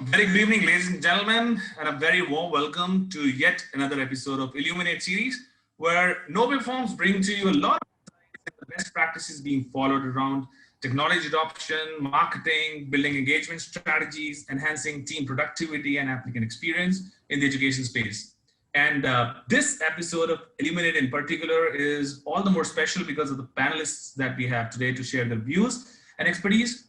Very good evening, ladies and gentlemen, and a very warm welcome to yet another episode of Illuminate series, where Noble Forms bring to you a lot of the best practices being followed around technology adoption, marketing, building engagement strategies, enhancing team productivity and applicant experience in the education space. And this episode of Illuminate in particular is all the more special because of the panelists that we have today to share their views and expertise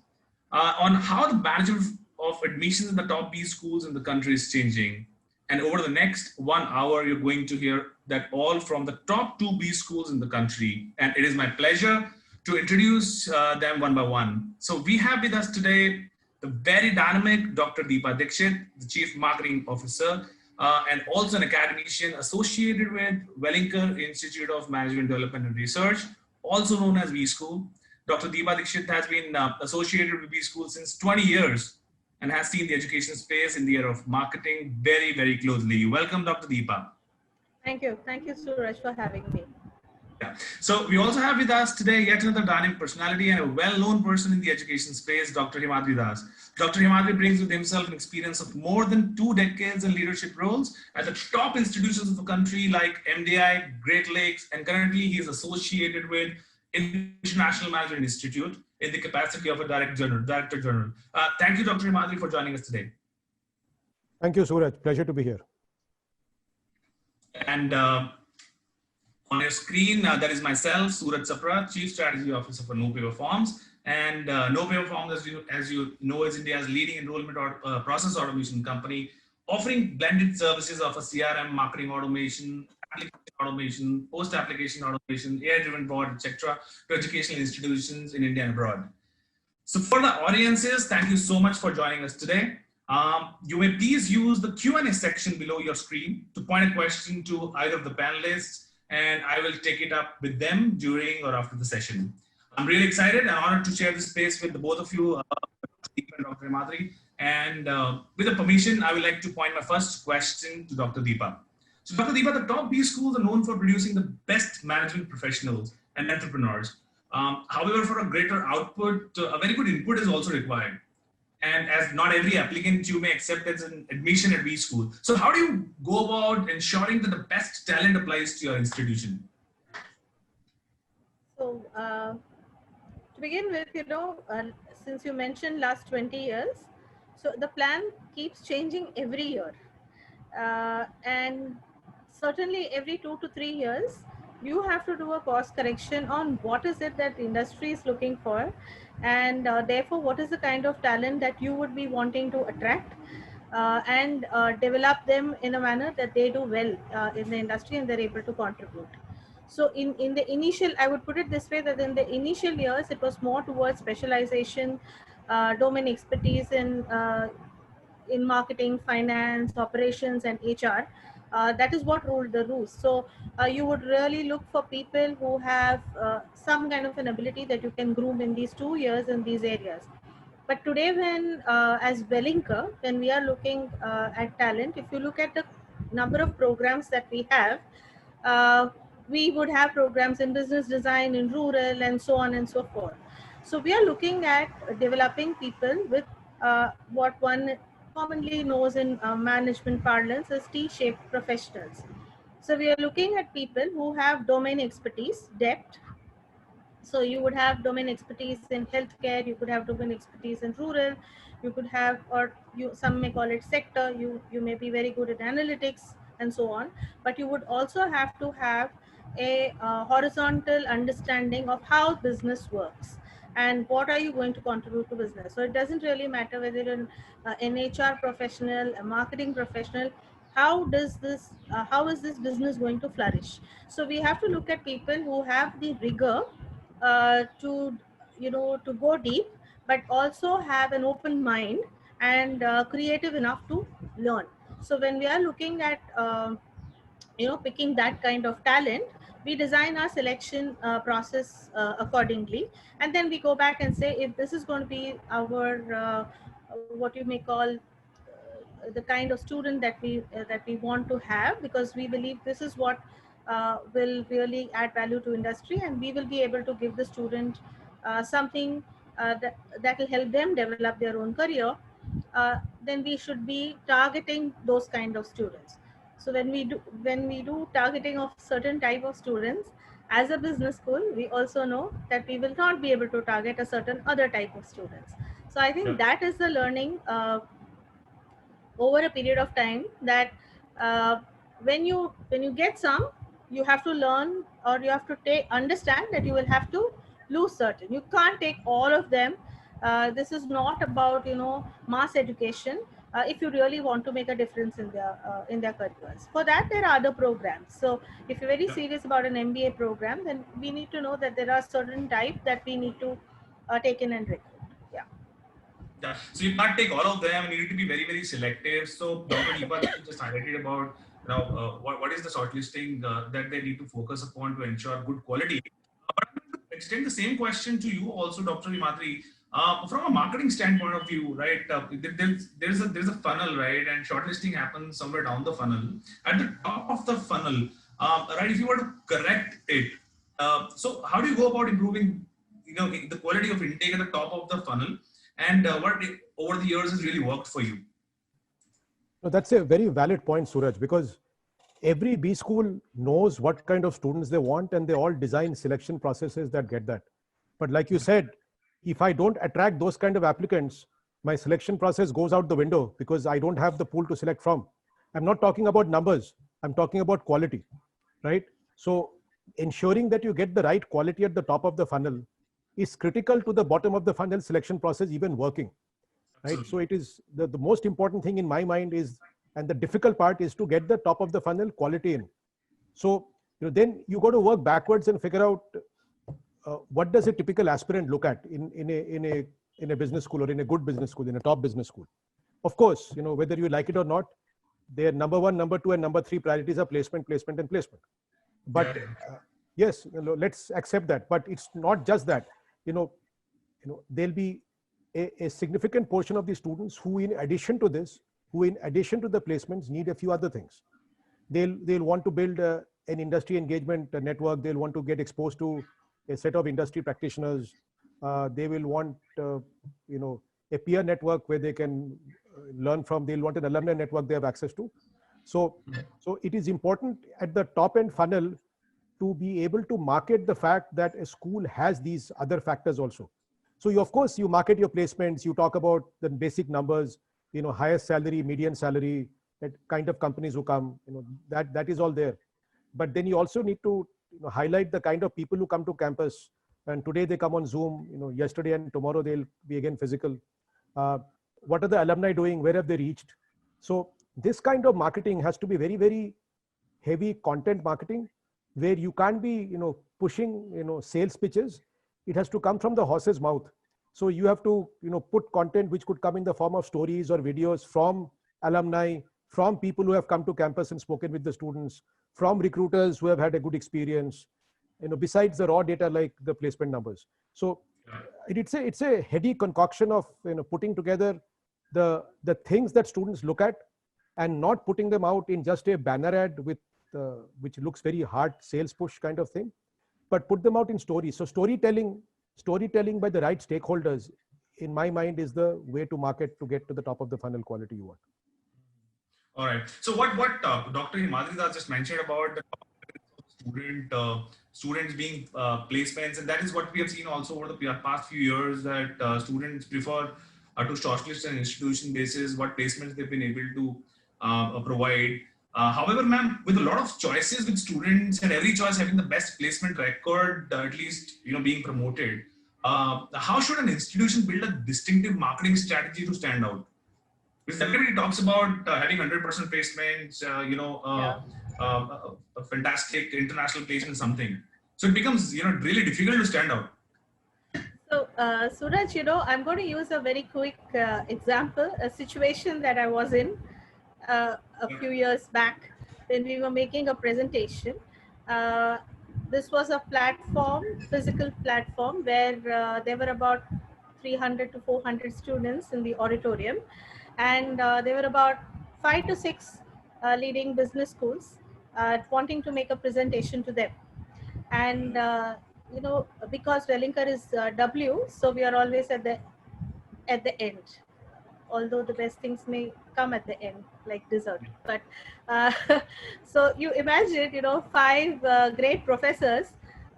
on how the management of admissions in the top B schools in the country is changing. And over the next 1 hour, you're going to hear that all from the top two B schools in the country. And it is my pleasure to introduce them one by one. So we have with us today the very dynamic Dr. Deepa Dixit, the Chief Marketing Officer, and also an academician associated with Wellinger Institute of Management Development and Research, also known as V School. Dr. Deepa Dixit has been associated with B School since 20 years and has seen the education space in the area of marketing very, very closely. Welcome, Dr. Deepa. Thank you. Thank you, Suraj, for having me. Yeah. So we also have with us today yet another dynamic personality and a well-known person in the education space, Dr. Himadri Das. Dr. Himadri brings with himself an experience of more than 2 decades in leadership roles at the top institutions of the country like MDI, Great Lakes, and currently he is associated with International Management Institute in the capacity of a Director General. Thank you, Dr. Himadri, for joining us today. Thank you, Suraj. Pleasure to be here. And on your screen, that is myself, Suraj Sapra, Chief Strategy Officer for No Paper Forms. And No Paper Forms, as you know, is India's leading enrollment process automation company, offering blended services of a CRM, marketing automation, application automation, post-application automation, AI-driven board, etc., to educational institutions in India and abroad. So for the audiences, thank you so much for joining us today. You may please use the Q&A section below your screen to point a question to either of the panelists, and I will take it up with them during or after the session. I'm really excited and honored to share this space with the both of you, Deepa and Dr. Himadri. And with the permission, I would like to point my first question to Dr. Deepa. So Dr. Deepa, the top B schools are known for producing the best management professionals and entrepreneurs. However, for a greater output, a very good input is also required. And as not every applicant you may accept as an admission at B school. So how do you go about ensuring that the best talent applies to your institution? So to begin with, since you mentioned last 20 years, so the plan keeps changing every year. And certainly every 2 to 3 years, you have to do a course correction on what is it that the industry is looking for, and therefore what is the kind of talent that you would be wanting to attract and develop them in a manner that they do well in the industry and they're able to contribute. So in the initial, I would put it this way, that in the initial years, it was more towards specialization, domain expertise in marketing, finance, operations, and HR. That is what ruled the roost. So you would really look for people who have some kind of an ability that you can groom in these 2 years in these areas. But today, when as Wellinger, when we are looking at talent, if you look at the number of programs that we have, we would have programs in business design, in rural, and so on and so forth. So we are looking at developing people with what one commonly knows in management parlance as T-shaped professionals. So we are looking at people who have domain expertise, depth. So you would have domain expertise in healthcare, you could have domain expertise in rural, you could have, or some may call it sector, you may be very good at analytics and so on, but you would also have to have a horizontal understanding of how business works and what are you going to contribute to business. So it doesn't really matter whether you're an HR professional, a marketing professional, how is this business going to flourish. So we have to look at people who have the rigor to go deep, but also have an open mind and creative enough to learn. So when we are looking at picking that kind of talent, we design our selection process accordingly, and then we go back and say if this is going to be our what you may call the kind of student that we want to have, because we believe this is what will really add value to industry, and we will be able to give the student something that will help them develop their own career. then we should be targeting those kind of students. So when we do targeting of certain type of students as a business school, we also know that we will not be able to target a certain other type of students. So I think Yeah. that is the learning over a period of time, that uh, when you get some, you have to learn, or you have to understand that you will have to lose certain. You can't take all of them. This is not about mass education. If you really want to make a difference in their careers, for that there are other programs. So if you're very Yeah. serious about an MBA program, then we need to know that there are certain type that we need to take in and recruit. Yeah. Yeah. So you can't take all of them, and you need to be very, very selective. So Dr. Deepa just highlighted about what is the shortlisting that they need to focus upon to ensure good quality. But I'm going to extend the same question to you also, Dr. Himadri. From a marketing standpoint of view, right? There's a funnel, right? And shortlisting happens somewhere down the funnel. At the top of the funnel, right? If you were to correct it, so how do you go about improving, the quality of intake at the top of the funnel? And what over the years has really worked for you? No, that's a very valid point, Suraj, because every B school knows what kind of students they want, and they all design selection processes that get that. But like you said, if I don't attract those kind of applicants, my selection process goes out the window because I don't have the pool to select from. I'm not talking about numbers. I'm talking about quality, right? So ensuring that you get the right quality at the top of the funnel is critical to the bottom of the funnel selection process even working, right? Absolutely. So it is the most important thing in my mind is, and the difficult part is to get the top of the funnel quality in. So then you got to work backwards and figure out what does a typical aspirant look at in a business school, or in a good business school, in a top business school. Of course, whether you like it or not, their number one, number two, and number three priorities are placement, placement, and placement. But yes, let's accept that. But it's not just that. There'll be a significant portion of the students who, in addition to this, who in addition to the placements, need a few other things. They'll want to build an industry engagement network. They'll want to get exposed to a set of industry practitioners. They will want, a peer network where they can learn from. They'll want an alumni network they have access to. So it is important at the top end funnel to be able to market the fact that a school has these other factors also. So of course, you market your placements, you talk about the basic numbers, highest salary, median salary, that kind of companies who come, that is all there. But then you also need to highlight the kind of people who come to campus. And today they come on Zoom, yesterday and tomorrow they'll be again physical. What are the alumni doing? Where have they reached? So this kind of marketing has to be very, very heavy content marketing, where you can't be, pushing, sales pitches. It has to come from the horse's mouth. So you have to, put content which could come in the form of stories or videos from alumni, from people who have come to campus and spoken with the students, from recruiters who have had a good experience, besides the raw data like the placement numbers. So it's a heady concoction of, putting together the things that students look at, and not putting them out in just a banner ad with which looks very hard sales push kind of thing, but put them out in stories. So storytelling by the right stakeholders, in my mind, is the way to market to get to the top of the funnel quality you want. All right. So what Dr. Himadri just mentioned about the students being placements, and that is what we have seen also over the past few years, that students prefer to shortlist an institution basis what placements they've been able to provide. However, ma'am, with a lot of choices with students and every choice having the best placement record, at least being promoted, how should an institution build a distinctive marketing strategy to stand out? Because everybody talks about having 100% placements, a fantastic international placement, something. So it becomes really difficult to stand out. So, Suraj, I'm going to use a very quick example, a situation that I was in a few years back when we were making a presentation. This was a physical platform, where there were about 300 to 400 students in the auditorium, and there were about 5 to 6 leading business schools wanting to make a presentation to them. And because Wellinger is W, so we are always at the end. although the best things may come at the end, like dessert. But uh, so you imagine, five great professors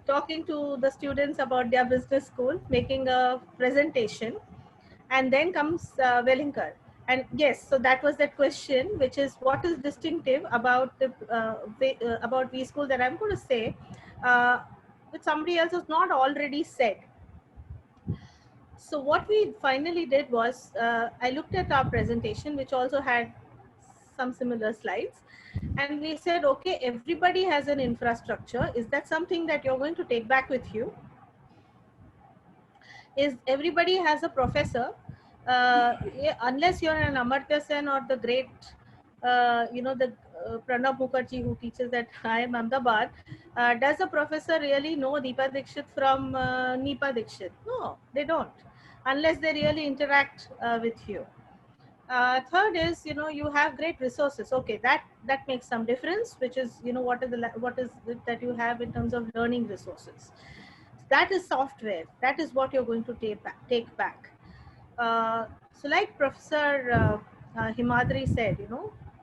talking to the students about their business school, making a presentation, and then comes Wellinger. And yes, so that was that question, which is what is distinctive about the about V School that I'm going to say, which somebody else has not already said. So what we finally did was, I looked at our presentation, which also had some similar slides, and we said, okay, everybody has an infrastructure. Is that something that you're going to take back with you? Is everybody has a professor? Yeah, unless you're an Amartya Sen or the great, the Pranab Mukherjee who teaches at IIM Ahmedabad, does a professor really know Deepa Dikshit from Neepa Dikshit? No, they don't, unless they really interact with you. Third is, you have great resources. Okay, that makes some difference, which is, what is it that you have in terms of learning resources. That is software. That is what you're going to take back. So like Professor Himadri said,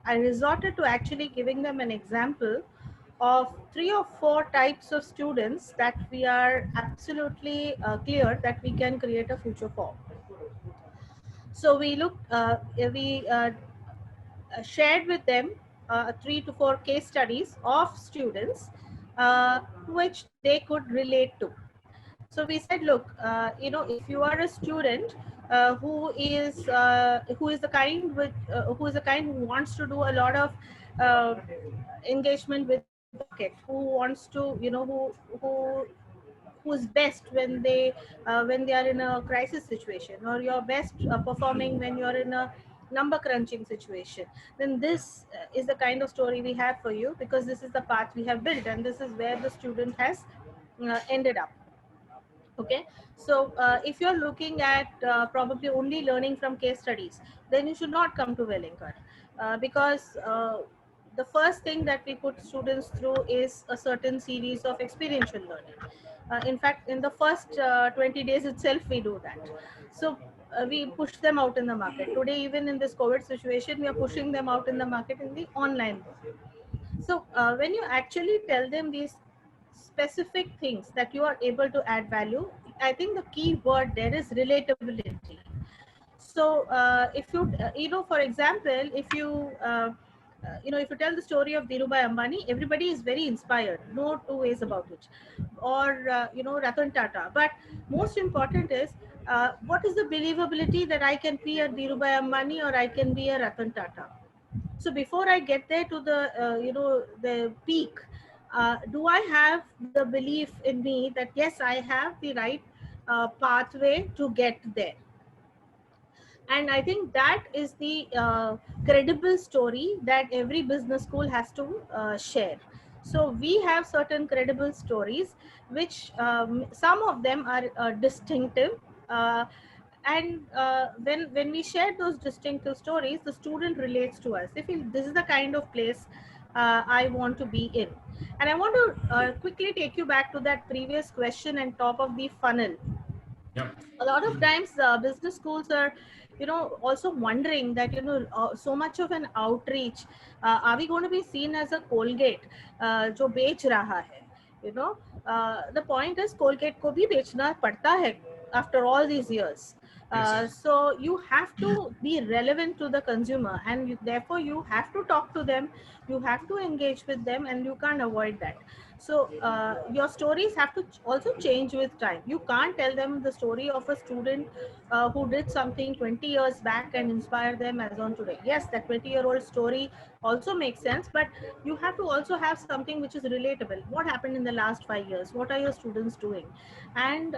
I resorted to actually giving them an example of 3 or 4 types of students that we are absolutely clear that we can create a future for. So we shared with them 3 to 4 case studies of students which they could relate to. So we said, look, if you are a student who is the kind who wants to do a lot of engagement with the market, who wants to, who's best when they are in a crisis situation, or you're best performing when you're in a number crunching situation, then this is the kind of story we have for you, because this is the path we have built, and this is where the student has ended up. Okay, so if you're looking at probably only learning from case studies, then you should not come to Wellinger, because the first thing that we put students through is a certain series of experiential learning. In fact, in the first 20 days itself, we do that. So we push them out in the market. Today, even in this COVID situation, we are pushing them out in the market in the online world. So when you actually tell them these specific things that you are able to add value, I think the key word there is relatability. So if you, for example, if you tell the story of Dhirubhai Ambani, everybody is very inspired, no two ways about it. Or, Ratan Tata. But most important is, what is the believability that I can be a Dhirubhai Ambani or I can be a Ratan Tata? So before I get there to the peak, do I have the belief in me that yes, I have the right pathway to get there? And I think that is the credible story that every business school has to share. So we have certain credible stories, which some of them are distinctive. And when we share those distinctive stories, the student relates to us. They feel this is the kind of place I want to be in. And I want to quickly take you back to that previous question and top of the funnel. Yeah. A lot of times business schools are also wondering that so much of an outreach, are we going to be seen as a Colgate जो बेच रहा है? The point is Colgate को भी बेचना पड़ता है after all these years. So you have to be relevant to the consumer, and therefore you have to talk to them, you have to engage with them, and you can't avoid that. So your stories have to also change with time. You can't tell them the story of a student who did something 20 years back and inspire them as on today. Yes, that 20-year-old story also makes sense, but you have to also have something which is relatable. What happened in the last 5 years? What are your students doing? And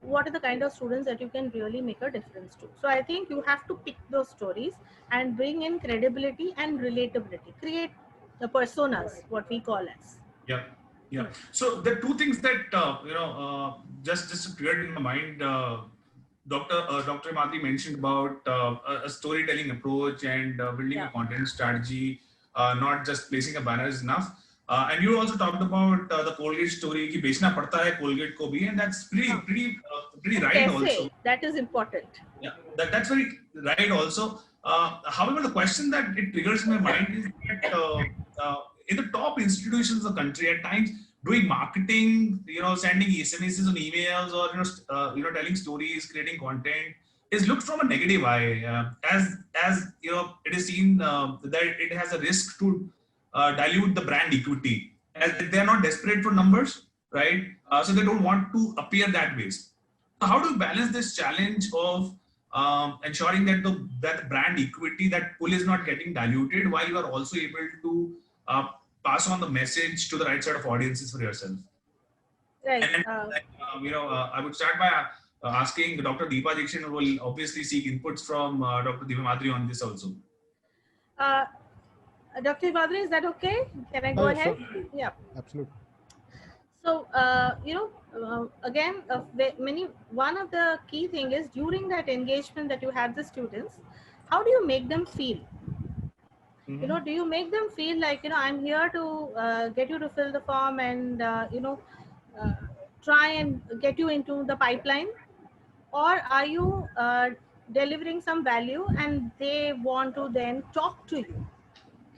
what are the kind of students that you can really make a difference to? So I think you have to pick those stories and bring in credibility and relatability. Create the personas, what we call as. Yeah, yeah. So the two things that just appeared in my mind. Dr. Madri mentioned about a storytelling approach and building a content strategy. Not just placing a banner is enough. And you also talked about the Colgate story कि बेचना पड़ता है Colgate को भी, and that's pretty right also. That is important. Yeah, that's very right also. However, the question that it triggers in my mind is that in the top institutions of the country, at times doing marketing, sending SMSs and emails, or telling stories, creating content is looked from a negative eye, as it is seen that it has a risk to dilute the brand equity, as they are not desperate for numbers, right? So they don't want to appear that way. So how do you balance this challenge of ensuring that that brand equity, that pull is not getting diluted, while you are also able to pass on the message to the right set of audiences for yourself? Right. And I would start by asking Dr. Deepa Dixit, who will obviously seek inputs from Dr. Divya Madri on this also. Dr. Madri, is that okay? Can I go ahead? Sure. Yeah. Absolutely. So, again, one of the key thing is during that engagement that you have the students, how do you make them feel? Mm-hmm. Do you make them feel like, I'm here to get you to fill the form and, try and get you into the pipeline? Or are you delivering some value and they want to then talk to you?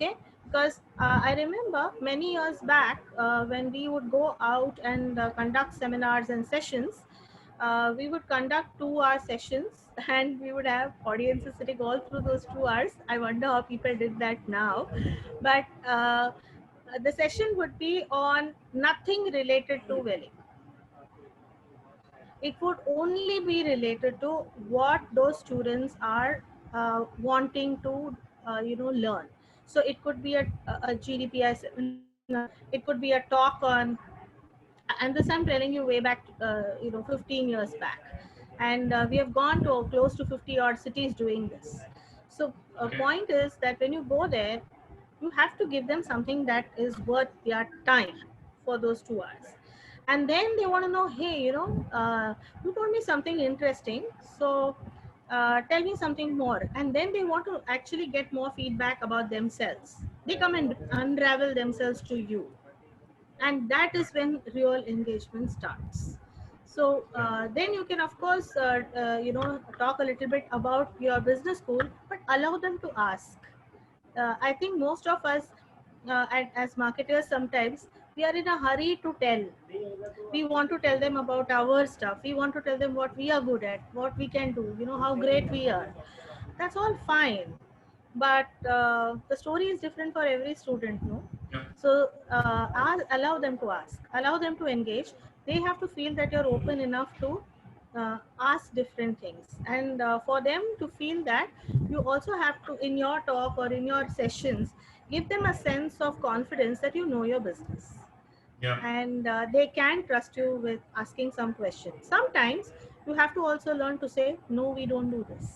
Okay, because I remember many years back when we would go out and conduct seminars and sessions, we would conduct 2-hour sessions and we would have audiences sitting all through those 2 hours. I wonder how people did that now. But the session would be on nothing related to willing. It would only be related to what those students are wanting to learn. So it could be a GDPI seminar, it could be a talk on, and this I'm telling you way back 15 years back, and we have gone to close to 50 odd cities doing this. So point is that when you go there, you have to give them something that is worth their time for those 2 hours. And then they want to know, hey, you told me something interesting, so tell me something more. And then they want to actually get more feedback about themselves. They come and unravel themselves to you. And that is when real engagement starts. So then you can, of course, talk a little bit about your business school, but allow them to ask. I think most of us, as marketers, sometimes we are in a hurry to tell. We want to tell them about our stuff. We want to tell them what we are good at, what we can do, how great we are. That's all fine. But the story is different for every student, no? Yeah. So allow them to ask, allow them to engage. They have to feel that you're open enough to ask different things. And for them to feel that, you also have to, in your talk or in your sessions, give them a sense of confidence that you know your business. Yeah. And they can trust you with asking some questions. Sometimes you have to also learn to say, no, we don't do this.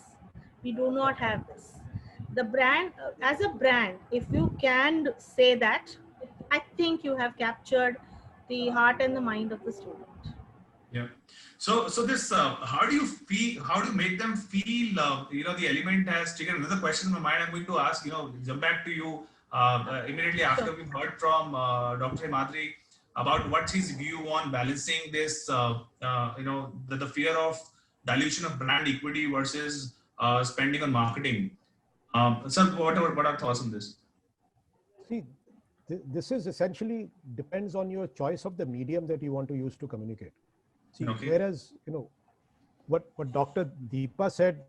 We do not have this. The brand, as a brand, if you can say that, I think you have captured the heart and the mind of the student. Yeah. So this, how do you feel? How do you make them feel? The element has triggered another question in my mind. I'm going to ask. Jump back to you immediately after we've heard from Dr. Madri about what's his view on balancing this. The fear of dilution of brand equity versus spending on marketing. Sir, what are thoughts on this? See, this is essentially depends on your choice of the medium that you want to use to communicate. See, whereas, what Dr. Deepa said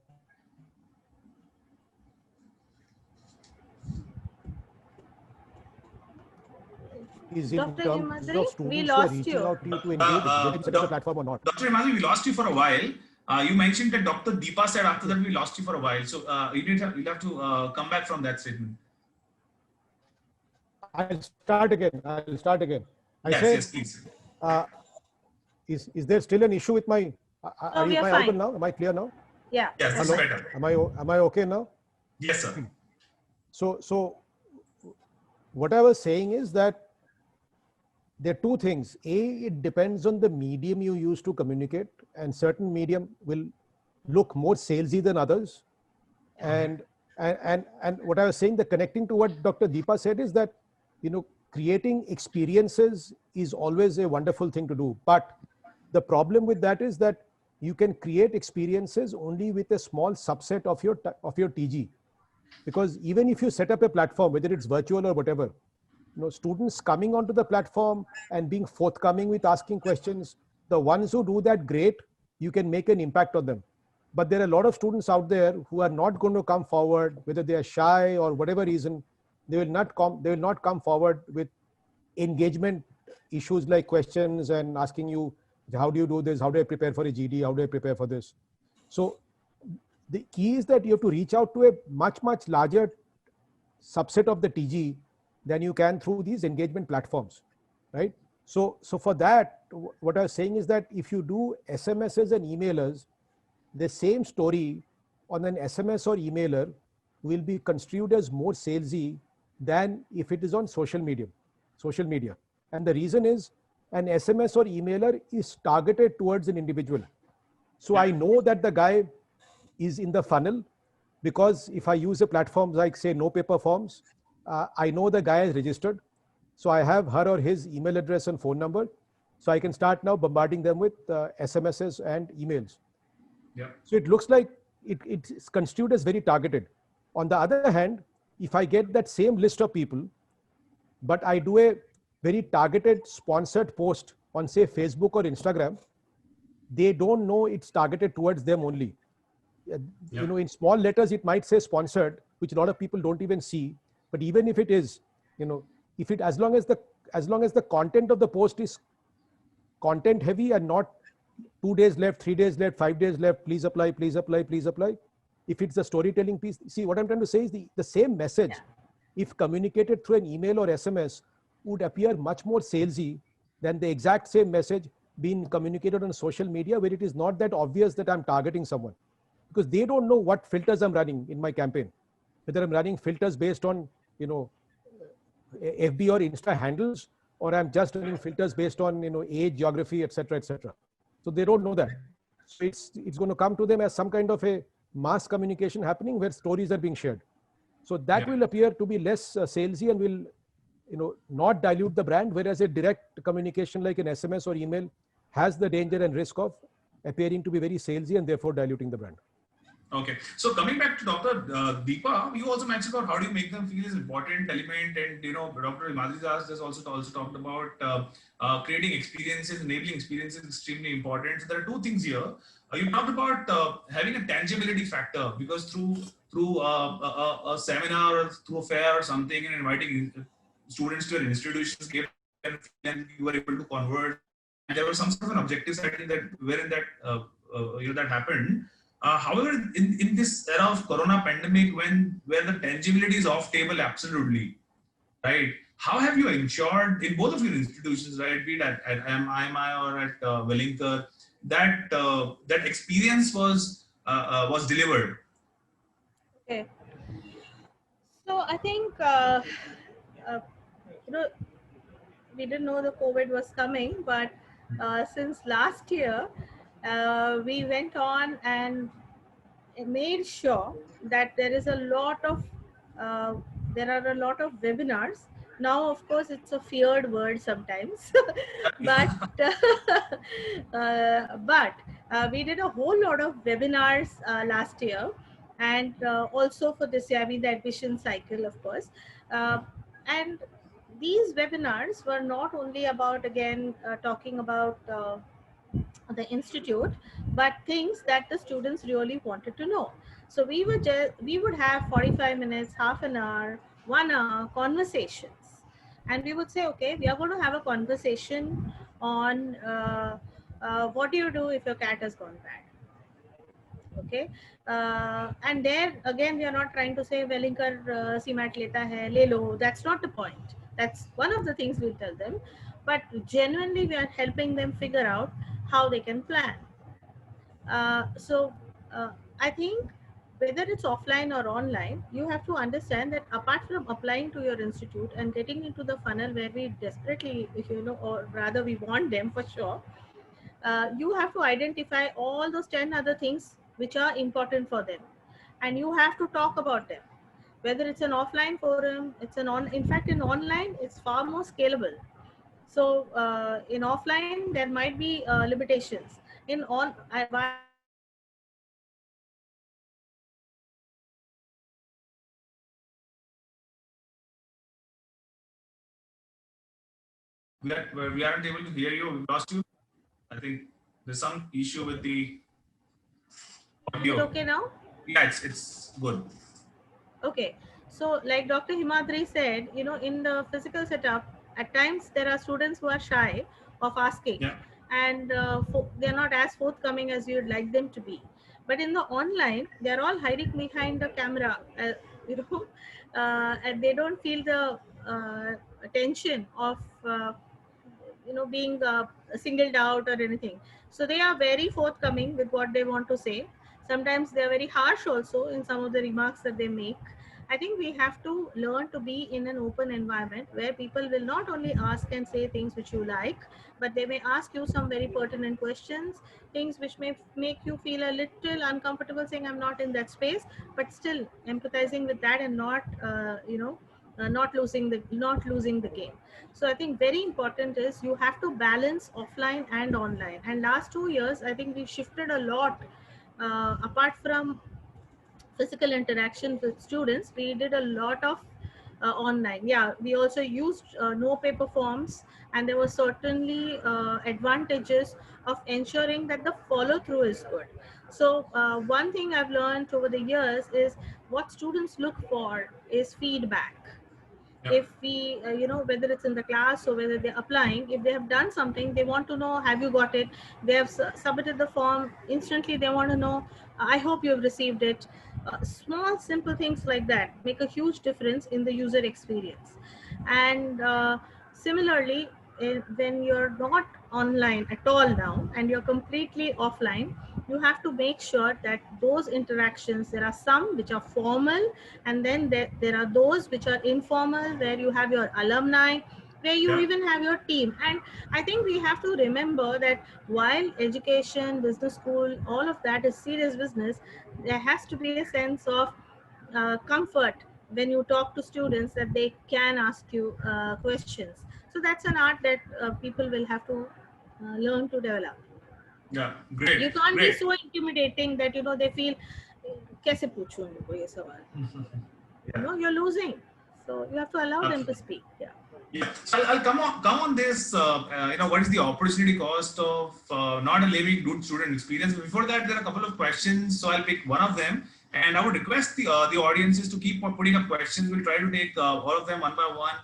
is in Dr. terms Himadri, of students we who are lost reaching you. out to you to engage, whether it's a platform or not. Dr. Himadri, we lost you for a while. You mentioned that Dr. Deepa said after that we lost you for a while. So you'll have to come back from that statement. I'll start again. Yes, please. Is there still an issue with my? Am I fine. open now? Am I clear now? Yeah. Yes, this is better. Am I okay now? Yes, sir. So what I was saying is that there are two things. A, it depends on the medium you use to communicate, and certain medium will look more salesy than others. And what I was saying, the connecting to what Dr. Deepa said is that, creating experiences is always a wonderful thing to do. But the problem with that is that you can create experiences only with a small subset of your TG. Because even if you set up a platform, whether it's virtual or whatever, students coming onto the platform and being forthcoming with asking questions, the ones who do that, great, you can make an impact on them. But there are a lot of students out there who are not going to come forward, whether they are shy or whatever reason, they will not come forward with engagement issues like questions and asking you, how do you do this? How do I prepare for a GD? How do I prepare for this? So the key is that you have to reach out to a much, much larger subset of the TG than you can through these engagement platforms, right? So for that, what I was saying is that if you do SMSs and emailers, the same story on an SMS or emailer will be construed as more salesy than if it is on social media. And the reason is an SMS or emailer is targeted towards an individual. So I know that the guy is in the funnel because if I use a platform like say No Paper Forms, I know the guy is registered. So I have her or his email address and phone number. So I can start now bombarding them with SMSs and emails. Yeah. So it looks like it's construed as very targeted. On the other hand, if I get that same list of people, but I do a very targeted sponsored post on say Facebook or Instagram, they don't know it's targeted towards them only. In small letters, it might say sponsored, which a lot of people don't even see. But even if it is, as long as the content of the post is content heavy and not 2 days left, 3 days left, 5 days left, please apply, please apply, please apply. If it's a storytelling piece, see what I'm trying to say is the same message, if communicated through an email or SMS, would appear much more salesy than the exact same message being communicated on social media, where it is not that obvious that I'm targeting someone, because they don't know what filters I'm running in my campaign, whether I'm running filters based on FB or Insta handles, or I'm just running filters based on age, geography, etc., etc. So they don't know that. So it's going to come to them as some kind of a mass communication happening where stories are being shared. So that will appear to be less salesy and will not dilute the brand, whereas a direct communication like an SMS or email has the danger and risk of appearing to be very salesy and therefore diluting the brand. Okay, so coming back to Dr. Deepa, you also mentioned about how do you make them feel is important element, and Dr. Himadri has also talked about creating experiences, enabling experiences is extremely important. So there are two things here. You talked about having a tangibility factor, because through a seminar or through a fair or something, and inviting students to your institutions, and you were able to convert. And there was some sort of an objective setting that happened. However, in this era of Corona pandemic, where the tangibility is off table, absolutely, right? How have you ensured in both of your institutions, right, be it at IMI or at Wellinger, that experience was delivered? Okay. So I think we didn't know the COVID was coming, but since last year, we went on and made sure that there are a lot of webinars. Now, of course, it's a feared word sometimes, but we did a whole lot of webinars last year, and also for this year, the admission cycle, of course. And these webinars were not only about, again, talking about the institute, but things that the students really wanted to know. So we would have 45 minutes, half an hour, 1 hour conversations, and we would say, okay, we are going to have a conversation on what do you do if your cat has gone bad. Okay, and there again, we are not trying to say Wellinger CMAT leta hai, le lo. That's not the point. That's one of the things we'll tell them, but genuinely we are helping them figure out how they can plan. So I think whether it's offline or online, you have to understand that apart from applying to your institute and getting into the funnel where we desperately, or rather we want them for sure, you have to identify all those 10 other things which are important for them, and you have to talk about them. Whether it's an offline forum, it's in fact, in online, it's far more scalable. So in offline, there might be limitations. In on, while I agree with you that online forums are very We aren't able to hear you. We lost you. I think there's some issue with the Is it audio. okay now? Yeah, it's good. Okay. So like Dr. Himadri said, in the physical setup, at times there are students who are shy of asking, Yeah. and they're not as forthcoming as you'd like them to be. But in the online, they're all hiding behind the camera, you know, and they don't feel the tension of being singled out or anything. So they are very forthcoming with what they want to say. Sometimes they are very harsh also in some of the remarks that they make. I think we have to learn to be in an open environment where people will not only ask and say things which you like, but they may ask you some very pertinent questions, things which may make you feel a little uncomfortable, saying I'm not in that space, but still empathizing with that and not losing the game. So I think very important is you have to balance offline and online. And last 2 years, I think we shifted a lot. Apart from physical interaction with students, we did a lot of online. Yeah, we also used no paper forms, and there were certainly advantages of ensuring that the follow through is good. So one thing I've learned over the years is what students look for is feedback. Yeah. If we whether it's in the class or whether they're applying, if they have done something, they want to know, have you got it? They have submitted the form, instantly they want to know, I hope you have received it. Small simple things like that make a huge difference in the user experience. And similarly, when you're not online at all now and you're completely offline, you have to make sure that those interactions, there are some which are formal, and then there are those which are informal, where you have your alumni, where you Yeah. even have your team. And I think we have to remember that while education, business school, all of that is serious business, there has to be a sense of comfort when you talk to students, that they can ask you questions. So that's an art that people will have to learn to develop. Yeah. Great. You can't be Great. so intimidating that they feel कैसे पूछूं इनको ये सवाल. Yeah. You're losing, so you have to allow them to Absolutely. speak. Yeah. Yeah. So I'll come on this. What is the opportunity cost of not living good student experience? Before that, there are a couple of questions, so I'll pick one of them, and I would request the audiences to keep on putting up questions. We'll try to take all of them one by one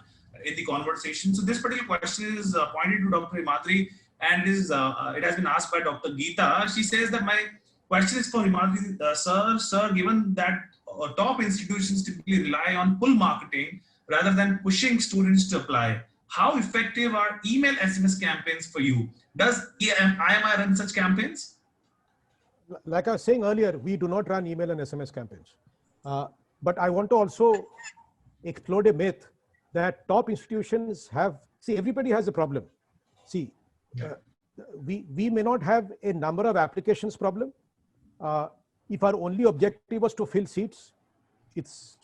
in the conversation. So this particular question is pointed to Dr. Himadri, and it has been asked by Dr. Geeta. She says that my question is for Himadri, sir. Given that top institutions typically rely on pull marketing rather than pushing students to apply, how effective are email SMS campaigns for you? Does IMI run such campaigns? Like I was saying earlier, we do not run email and SMS campaigns. But I want to also explode a myth that top institutions have, see, everybody has a problem. See, we may not have a number of applications problem. If our only objective was to fill seats, it's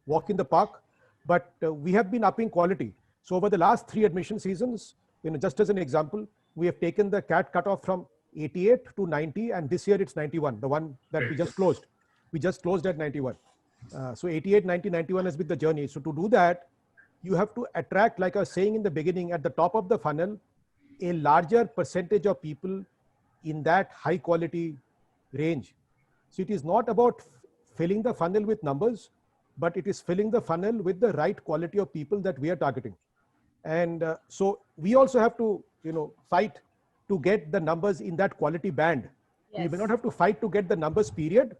walk in the park, but we have been upping quality. So over the last 3 admission seasons, just as an example, we have taken the CAT cutoff from 88 to 90, and this year it's 91, the one that we just closed. We just closed at 91. So 88, 90, 91 has been the journey. So to do that, you have to attract, like I was saying in the beginning, at the top of the funnel, a larger percentage of people in that high quality range. So it is not about filling the funnel with numbers, but it is filling the funnel with the right quality of people that we are targeting. And so we also have to, fight to get the numbers in that quality band. Yes. We may not have to fight to get the numbers period,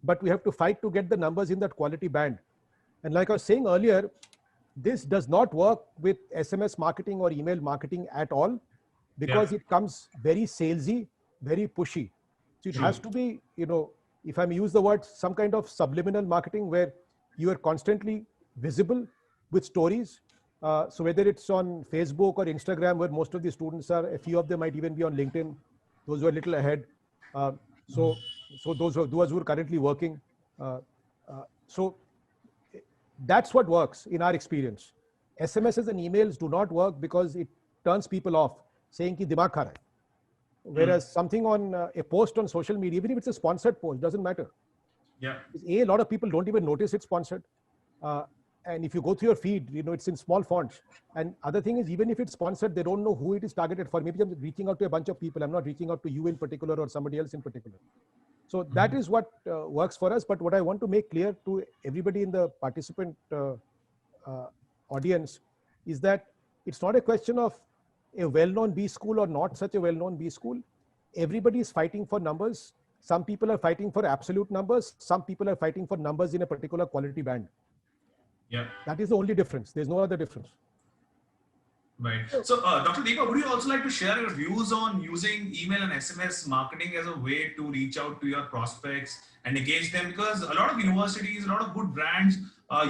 but we have to fight to get the numbers in that quality band. And like I was saying earlier, this does not work with SMS marketing or email marketing at all, because it comes very salesy, very pushy. So it has to be, if I may use the word, some kind of subliminal marketing where you are constantly visible with stories. So whether it's on Facebook or Instagram, where most of the students are, a few of them might even be on LinkedIn, those who are a little ahead. So those who are currently working. So That's what works in our experience. SMSs and emails do not work because it turns people off, saying ki dimag kha raha hai. Whereas something on a post on social media, even if it's a sponsored post, doesn't matter. Yeah. A lot of people don't even notice it's sponsored. And if you go through your feed, it's in small fonts. And other thing is, even if it's sponsored, they don't know who it is targeted for. Maybe I'm reaching out to a bunch of people. I'm not reaching out to you in particular or somebody else in particular. So that is what works for us. But what I want to make clear to everybody in the participant audience is that it's not a question of a well-known B school or not such a well-known B school. Everybody is fighting for numbers. Some people are fighting for absolute numbers. Some people are fighting for numbers in a particular quality band. Yeah. That is the only difference. There's no other difference. Right. So, Dr. Deepa, would you also like to share your views on using email and SMS marketing as a way to reach out to your prospects and engage them? Because a lot of universities, a lot of good brands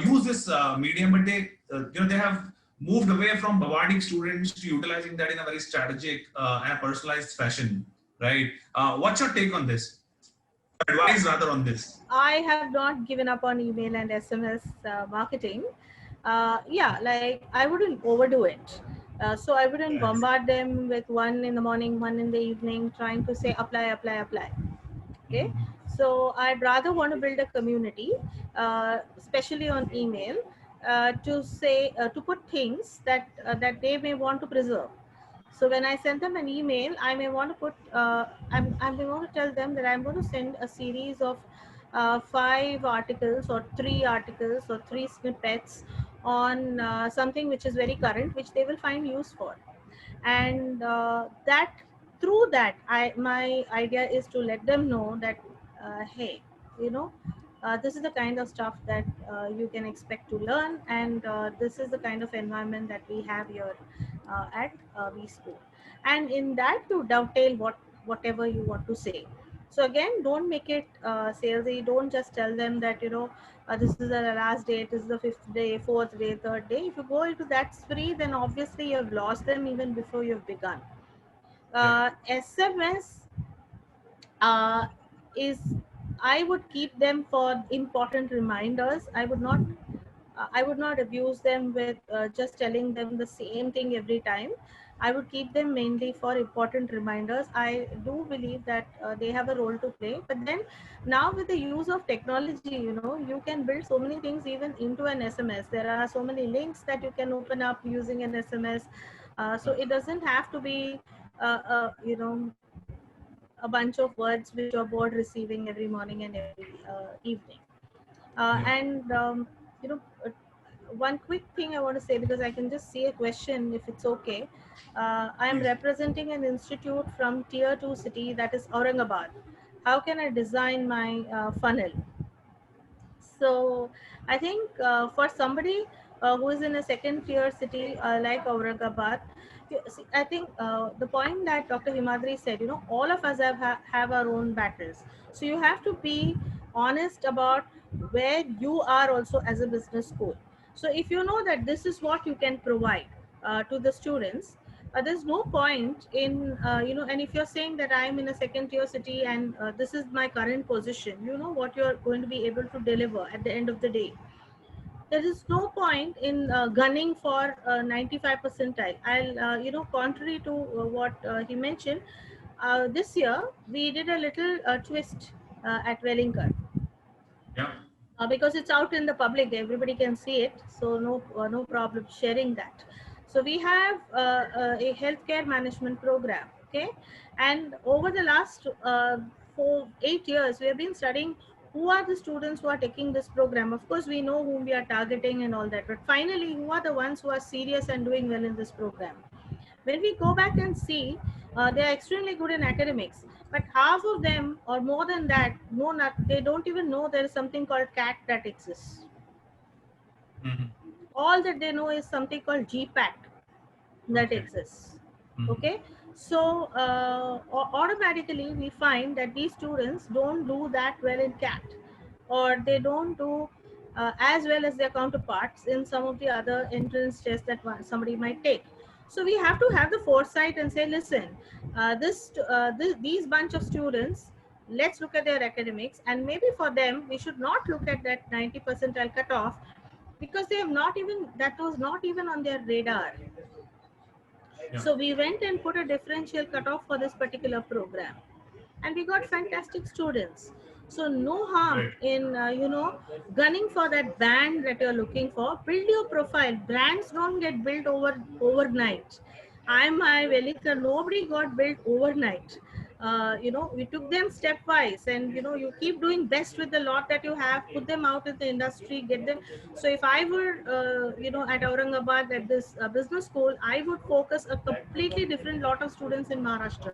use this medium, but they have moved away from bombarding students to utilizing that in a very strategic and personalized fashion. Right. What's your take on this? Advice rather on this. I have not given up on email and SMS marketing. Like I wouldn't overdo it. So I wouldn't bombard them with one in the morning, one in the evening, trying to say apply, apply, apply. Okay. So I'd rather want to build a community, especially on email, to say, to put things that they may want to preserve. So when I send them an email, I may want to put, I may want to tell them that I'm going to send a series of 5 articles or 3 articles or 3 snippets on something which is very current, which they will find useful. And that through that, my idea is to let them know that, hey, this is the kind of stuff that you can expect to learn, and this is the kind of environment that we have here at B School. And in that, to dovetail whatever you want to say. So again, don't make it salesy. Don't just tell them that, this is the last day, this is the 5th day, 4th day, 3rd day. If you go into that spree, then obviously you've lost them even before you've begun. SMS is, I would keep them for important reminders. I would not abuse them with just telling them the same thing every time. I would keep them mainly for important reminders. I do believe that they have a role to play. But then now with the use of technology, you can build so many things even into an SMS. There are so many links that you can open up using an SMS. So it doesn't have to be, a bunch of words which you're bored receiving every morning and every evening. And, one quick thing I want to say, because I can just see a question if it's okay. I am representing an institute from tier 2 city, that is Aurangabad. How can I design my funnel? So I think for somebody who is in a second tier city like Aurangabad, I think the point that Dr. Himadri said, all of us have our own battles. So you have to be honest about where you are also as a business school. So if you know that this is what you can provide to the students, there's no point in, and if you're saying that I'm in a second tier city and this is my current position, you know what you're going to be able to deliver at the end of the day. There is no point in gunning for 95 percentile. I'll, contrary to what he mentioned, this year we did a little twist at Wellington. Yeah. Because it's out in the public, everybody can see it, so no problem sharing that. So we have a healthcare management program, okay, and over the last 8 years we have been studying who are the students who are taking this program. Of course we know whom we are targeting and all that, but finally who are the ones who are serious and doing well in this program. When we go back and see, they are extremely good in academics, but half of them or more than that, they don't even know there is something called CAT that exists. All that they know is something called GPAT that exists. Okay, so automatically we find that these students don't do that well in CAT, or they don't do as well as their counterparts in some of the other entrance tests that somebody might take. So we have to have the foresight and say, listen, these bunch of students, let's look at their academics, and maybe for them we should not look at that 90 percentile cutoff. because they have not even, that was not even on their radar. Yeah. So we went and put a differential cutoff for this particular program, and we got fantastic students. So no harm Right. in gunning for that band that you're looking for. Build your profile. Brands don't get built overnight. I'm my Velika. Nobody got built overnight. We took them stepwise, and you keep doing best with the lot that you have. Put them out in the industry. Get them. So if I were at Aurangabad at this business school, I would focus a completely different lot of students in Maharashtra.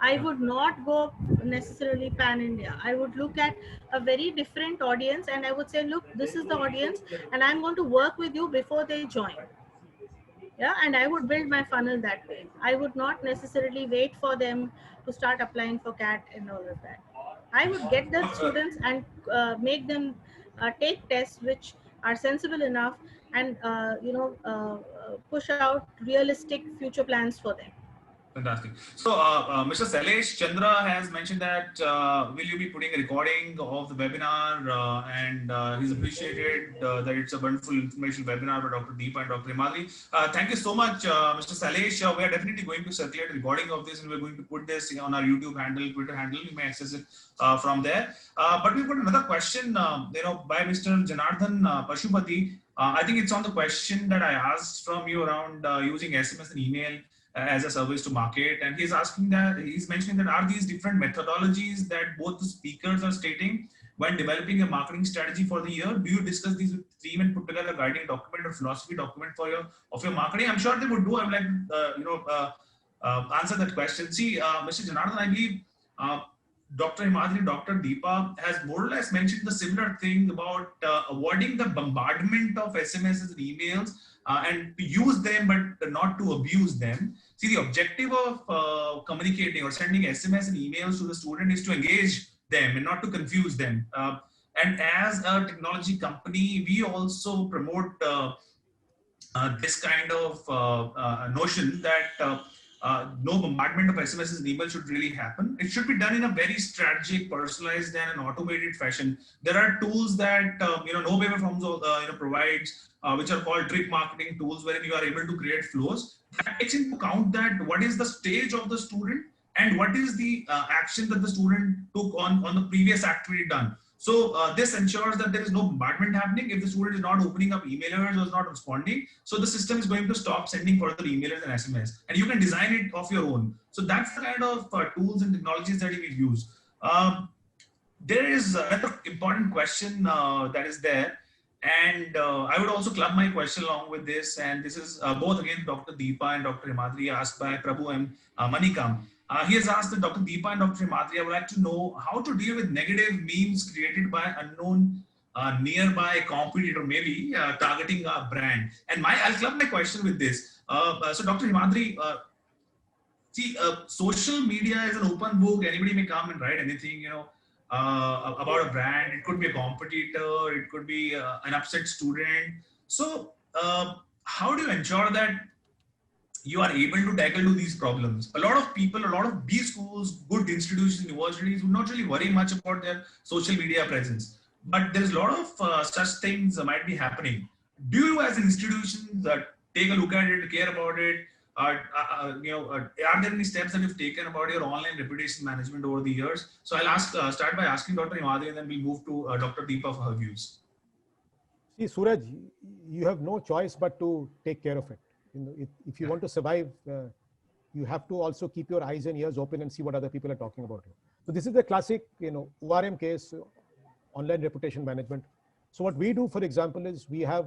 I would not go necessarily pan India. I would look at a very different audience, and I would say, look, this is the audience, and I'm going to work with you before they join. Yeah, and I would build my funnel that way. I would not necessarily wait for them to start applying for CAT and all of that. I would get the students and make them take tests which are sensible enough, and push out realistic future plans for them. Fantastic. So, Mr. Sailesh Chandra has mentioned that will you be putting a recording of the webinar, and he's appreciated that it's a wonderful informational webinar by Dr. Deepa and Dr. Himadri. Thank you so much, Mr. Sailesh. We are definitely going to circulate a recording of this, and we're going to put this on our YouTube handle, Twitter handle. You may access it from there. But we've got another question, by Mr. Janardhan Pashupati. I think it's on the question that I asked from you around using SMS and email as a service to market, and he's mentioning that are these different methodologies that both the speakers are stating when developing a marketing strategy for the year? Do you discuss these with the team and put together a guiding document or philosophy document for your marketing? I'm sure they would do. I would like to answer that question. See, Mr. Janardhan, I believe Dr. Himadri, Dr. Deepa has more or less mentioned the similar thing about avoiding the bombardment of SMSs and emails, and to use them but not to abuse them. See, the objective of communicating or sending SMS and emails to the student is to engage them and not to confuse them. And as a technology company, we also promote this kind of notion that no bombardment of SMSs and emails should really happen. It should be done in a very strategic, personalized, and an automated fashion. There are tools that No Paper Forms provides, which are called drip marketing tools, wherein you are able to create flows. That takes into account that what is the stage of the student and what is the action that the student took on the previous activity done. So this ensures that there is no bombardment happening. If the student is not opening up emailers or is not responding, so the system is going to stop sending further emailers and SMS, and you can design it of your own. So that's the kind of tools and technologies that we use. There is another important question that is there, and I would also club my question along with this, and this is both again Dr. Deepa and Dr. Himadri, asked by Prabhu M. Manikam. He has asked that Dr. Deepa and Dr. Himadri, I would like to know how to deal with negative memes created by unknown nearby competitor, maybe targeting a brand. And I'll club my question with this. So Dr. Himadri, see, social media is an open book. Anybody may come and write anything, about a brand. It could be a competitor. It could be an upset student. So how do you ensure that you are able to tackle these problems? A lot of people, a lot of B schools, good institutions, universities would not really worry much about their social media presence. But there's a lot of such things might be happening. Do you as an institution take a look at it, care about it? Are there any steps that you've taken about your online reputation management over the years? So I'll start by asking Dr. Himadri, and then we'll move to Dr. Deepa for her views. See, Suraj, you have no choice but to take care of it. If you want to survive, you have to also keep your eyes and ears open and see what other people are talking about you. So this is the classic, ORM case, online reputation management. So what we do, for example, is we have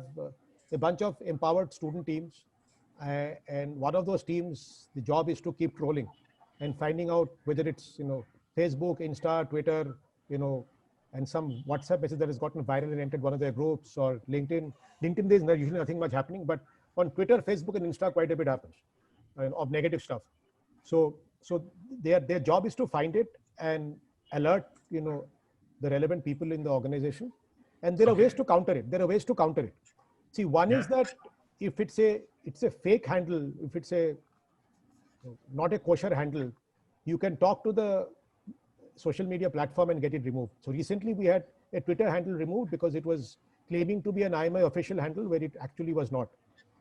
a bunch of empowered student teams, and one of those teams, the job is to keep trolling and finding out whether it's Facebook, Insta, Twitter, and some WhatsApp message that has gotten viral and entered one of their groups, or LinkedIn. LinkedIn, there's usually nothing much happening, but on Twitter, Facebook, and Insta, quite a bit happens of negative stuff. So their job is to find it and alert the relevant people in the organization. And there are ways to counter it. See, one is that if it's a fake handle, if it's not a kosher handle, you can talk to the social media platform and get it removed. So recently we had a Twitter handle removed because it was claiming to be an IMI official handle where it actually was not.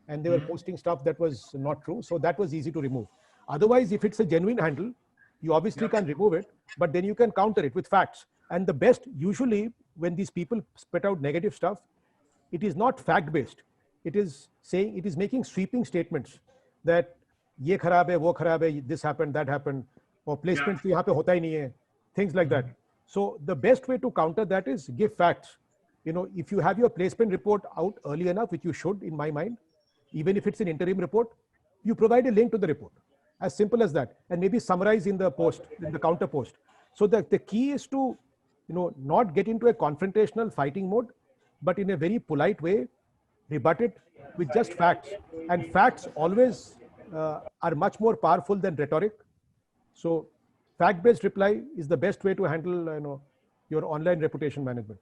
And they were posting stuff that was not true. So that was easy to remove. Otherwise, if it's a genuine handle, you obviously can't remove it, but then you can counter it with facts. And the best, usually when these people spit out negative stuff, it is not fact-based. It is saying, it is making sweeping statements that ye kharab hai, wo kharab hai, this happened, that happened, or placement to yahan pe hota hi nahi hai, things like that. So the best way to counter that is give facts. You know, if you have your placement report out early enough, which you should in my mind, even if it's an interim report, you provide a link to the report. As simple as that, and maybe summarize in the post, in the counter post. So the key is to, you know, not get into a confrontational fighting mode, but in a very polite way, rebut it with just facts. And facts always are much more powerful than rhetoric. So fact-based reply is the best way to handle, you know, your online reputation management.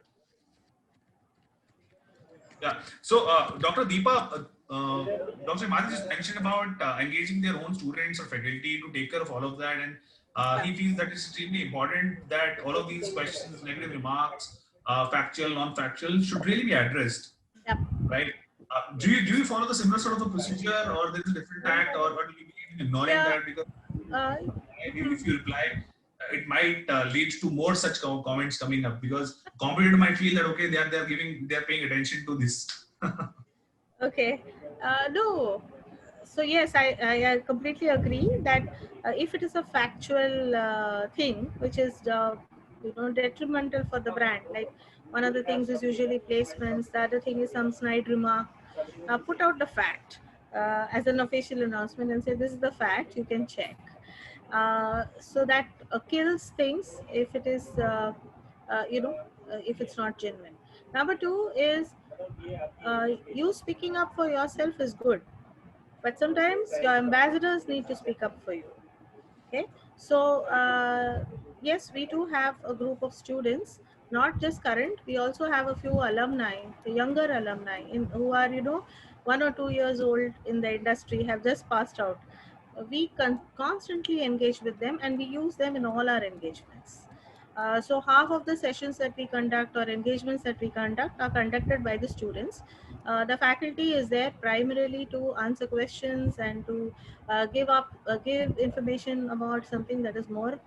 Yeah. So, Dr. Deepa, Dr. Madhu just mentioned about engaging their own students or faculty to take care of all of that, and he feels that it's extremely important that all of these questions, negative remarks, factual, non-factual, should really be addressed. Yep. Right? Do you follow the similar sort of a procedure, or there's a different act, or do you believe in ignoring that because if you reply, it might lead to more such comments coming up, because competitor might feel that okay, they're paying attention to this. Okay. No. So yes, I completely agree that if it is a factual thing, which is detrimental for the brand, like one of the things is usually placements, the other thing is some snide remark. Put out the fact as an official announcement and say this is the fact. You can check. So that kills things if it is if it's not genuine. Number two is you speaking up for yourself is good, but sometimes your ambassadors need to speak up for you. Okay, so yes, we do have a group of students, not just current, we also have a few alumni, the younger alumni who are 1 or 2 years old in the industry, have just passed out. We constantly engage with them and we use them in all our engagements. So half of the sessions that we conduct or engagements that we conduct are conducted by the students. The faculty is there primarily to answer questions and to give information about something that is more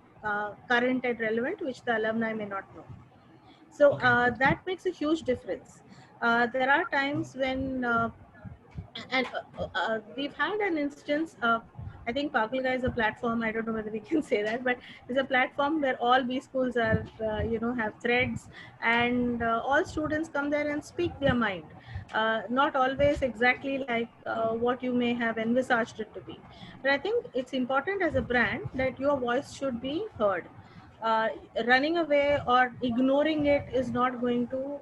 current and relevant, which the alumni may not know. So that makes a huge difference. There are times when we've had an instance. I think Pakalga is a platform. I don't know whether we can say that, but it's a platform where all B schools are, have threads, and all students come there and speak their mind. Not always exactly like what you may have envisaged it to be. But I think it's important as a brand that your voice should be heard. Running away or ignoring it is not going to,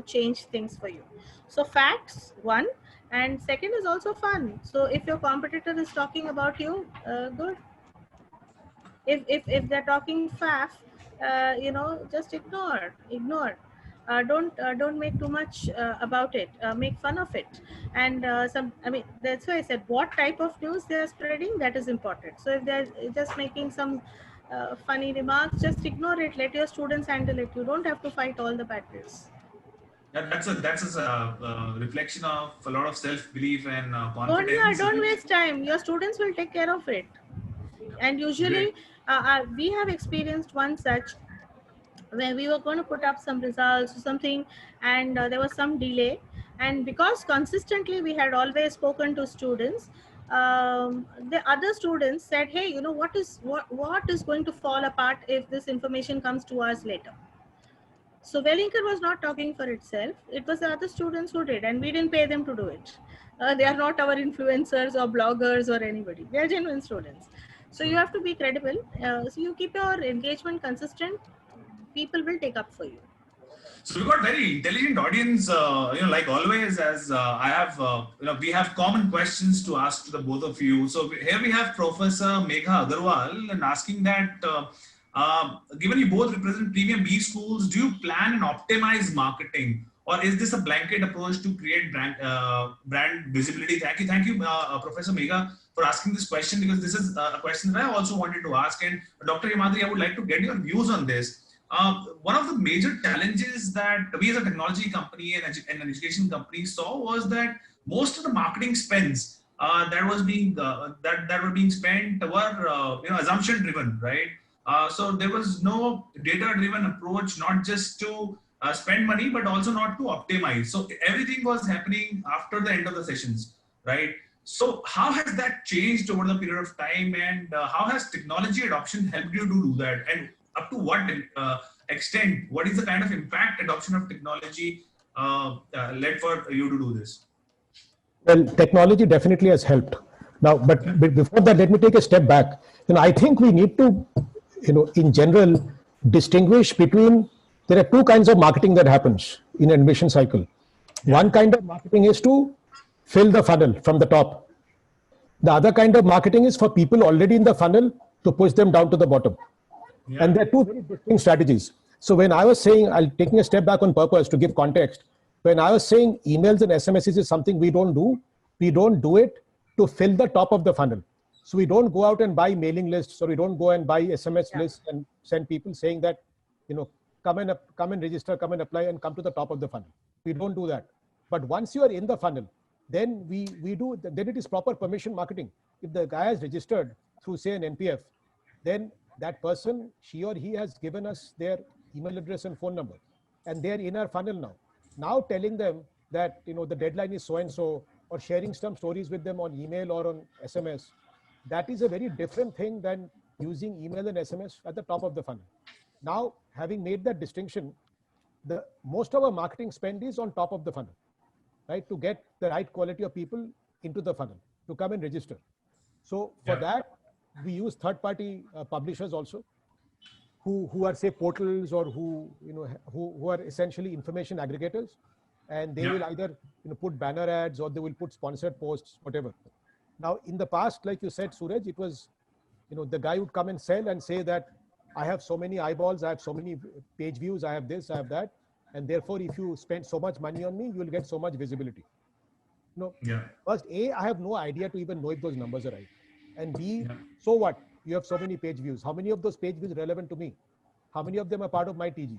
change things for you. So facts, one. And second is also fun. So if your competitor is talking about you, good. If they're talking faff, just ignore. Don't make too much about it. Make fun of it. And that's why I said what type of news they're spreading, that is important. So if they're just making some funny remarks, just ignore it. Let your students handle it. You don't have to fight all the battles. That's a reflection of a lot of self-belief and confidence. Don't waste time. Your students will take care of it. And usually, we have experienced one such where we were going to put up some results or something, and there was some delay. And because consistently we had always spoken to students, the other students said, "Hey, what is going to fall apart if this information comes 2 hours later?" So Wellinger was not talking for itself. It was the other students who did, and we didn't pay them to do it. They are not our influencers or bloggers or anybody. They are genuine students. So you have to be credible. So you keep your engagement consistent. People will take up for you. So we've got very intelligent audience, like always, as I have, we have common questions to ask to the both of you. So here we have Professor Megha Agarwal and asking that, given you both represent premium B schools, do you plan and optimize marketing, or is this a blanket approach to create brand visibility? Thank you, Professor Megha, for asking this question, because this is a question that I also wanted to ask. And Dr. Himadri, I would like to get your views on this. One of the major challenges that we as a technology company and an education company saw was that most of the marketing spends that were being spent were assumption driven, right? So there was no data driven approach, not just to spend money but also not to optimize. So everything was happening after the end of the sessions, right? So how has that changed over the period of time, and how has technology adoption helped you to do that, and up to what extent? What is the kind of impact adoption of technology led for you to do this? Well, technology definitely has helped. Now, but before that, let me take a step back. I think we need to, in general, distinguish between, there are two kinds of marketing that happens in an admission cycle. One kind of marketing is to fill the funnel from the top. The other kind of marketing is for people already in the funnel to push them down to the bottom. Yeah. And there are two very distinct strategies. So when I was saying, I'll taking a step back on purpose to give context, when I was saying emails and SMSs is something we don't do it to fill the top of the funnel. So we don't go out and buy mailing lists, or we don't go and buy SMS lists and send people saying that, come and register, come and apply and come to the top of the funnel. We don't do that. But once you are in the funnel, then then it is proper permission marketing. If the guy has registered through, say, an NPF, then that person, she or he, has given us their email address and phone number, and they're in our funnel now telling them that the deadline is so and so, or sharing some stories with them on email or on SMS. That is a very different thing than using email and SMS at the top of the funnel. Now, having made that distinction, most of our marketing spend is on top of the funnel, right, to get the right quality of people into the funnel to come and register. So for that, we use third-party publishers also, who are, say, portals, or who are essentially information aggregators, and they will either put banner ads, or they will put sponsored posts, whatever. Now, in the past, like you said, Suraj, it was the guy would come and sell and say that I have so many eyeballs, I have so many page views, I have this, I have that, and therefore if you spend so much money on me, you will get so much visibility. First, A, I have no idea to even know if those numbers are right. And B, so what? You have so many page views. How many of those page views are relevant to me? How many of them are part of my TG?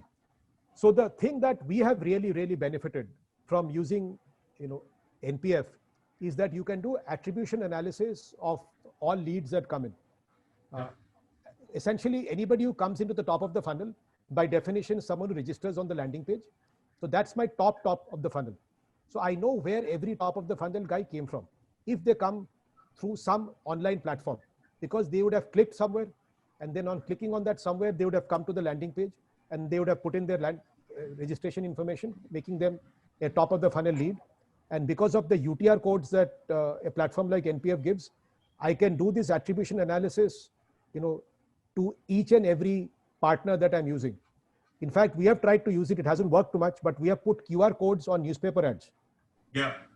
So the thing that we have really, really benefited from using, NPF is that you can do attribution analysis of all leads that come in. Essentially, anybody who comes into the top of the funnel, by definition, someone who registers on the landing page. So that's my top of the funnel. So I know where every top of the funnel guy came from. If they come through some online platform, because they would have clicked somewhere, and then on clicking on that somewhere, they would have come to the landing page, and they would have put in their registration information, making them a top of the funnel lead. And because of the UTR codes that a platform like NPF gives, I can do this attribution analysis, to each and every partner that I'm using. In fact, we have tried to use it. It hasn't worked too much, but we have put QR codes on newspaper ads.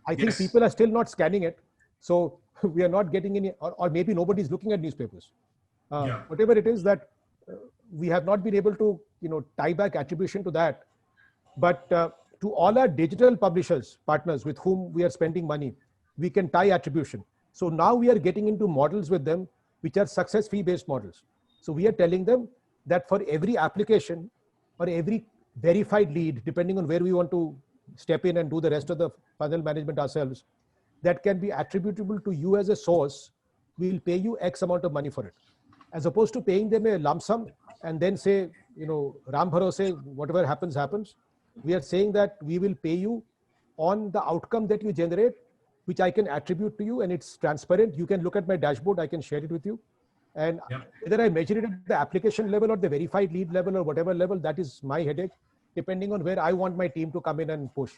I think people are still not scanning it. So we are not getting any, or maybe nobody's looking at newspapers. Whatever it is that we have not been able to, tie back attribution to that. But to all our digital publishers, partners with whom we are spending money, we can tie attribution. So now we are getting into models with them, which are success fee based models. So we are telling them that for every application or every verified lead, depending on where we want to step in and do the rest of the funnel management ourselves, that can be attributable to you as a source, we'll pay you X amount of money for it. As opposed to paying them a lump sum and then say, Ram Bharose, whatever happens, happens. We are saying that we will pay you on the outcome that you generate, which I can attribute to you, and it's transparent. You can look at my dashboard, I can share it with you. And whether I measure it at the application level or the verified lead level or whatever level, that is my headache, depending on where I want my team to come in and push.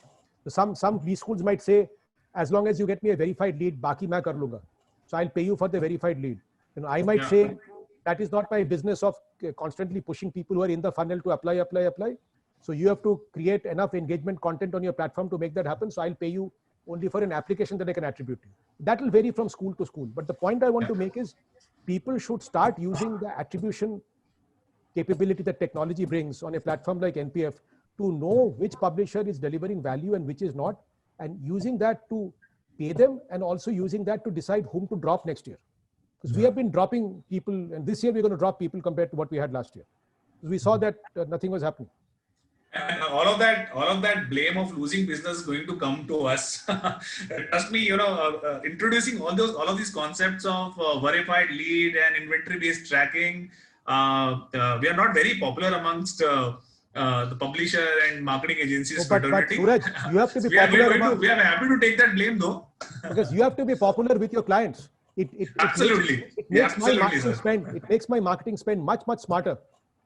So some B schools might say, as long as you get me a verified lead, baki main kar lunga. So I'll pay you for the verified lead. I might say, that is not my business of constantly pushing people who are in the funnel to apply. So you have to create enough engagement content on your platform to make that happen. So I'll pay you only for an application that I can attribute to you. That will vary from school to school. But the point I want to make is, people should start using the attribution capability that technology brings on a platform like NPF to know which publisher is delivering value and which is not, and using that to pay them, and also using that to decide whom to drop next year. Because we have been dropping people, and this year we're going to drop people compared to what we had last year. we saw that nothing was happening. And all of that blame of losing business is going to come to us. Trust me, introducing all of these concepts of verified lead and inventory-based tracking, we are not very popular amongst the publisher and marketing agencies fraternity. But Suraj, you have to be popular. We are happy to take that blame though. Because you have to be popular with your clients. Absolutely. It makes Absolutely, my marketing spend. It makes my marketing spend much smarter.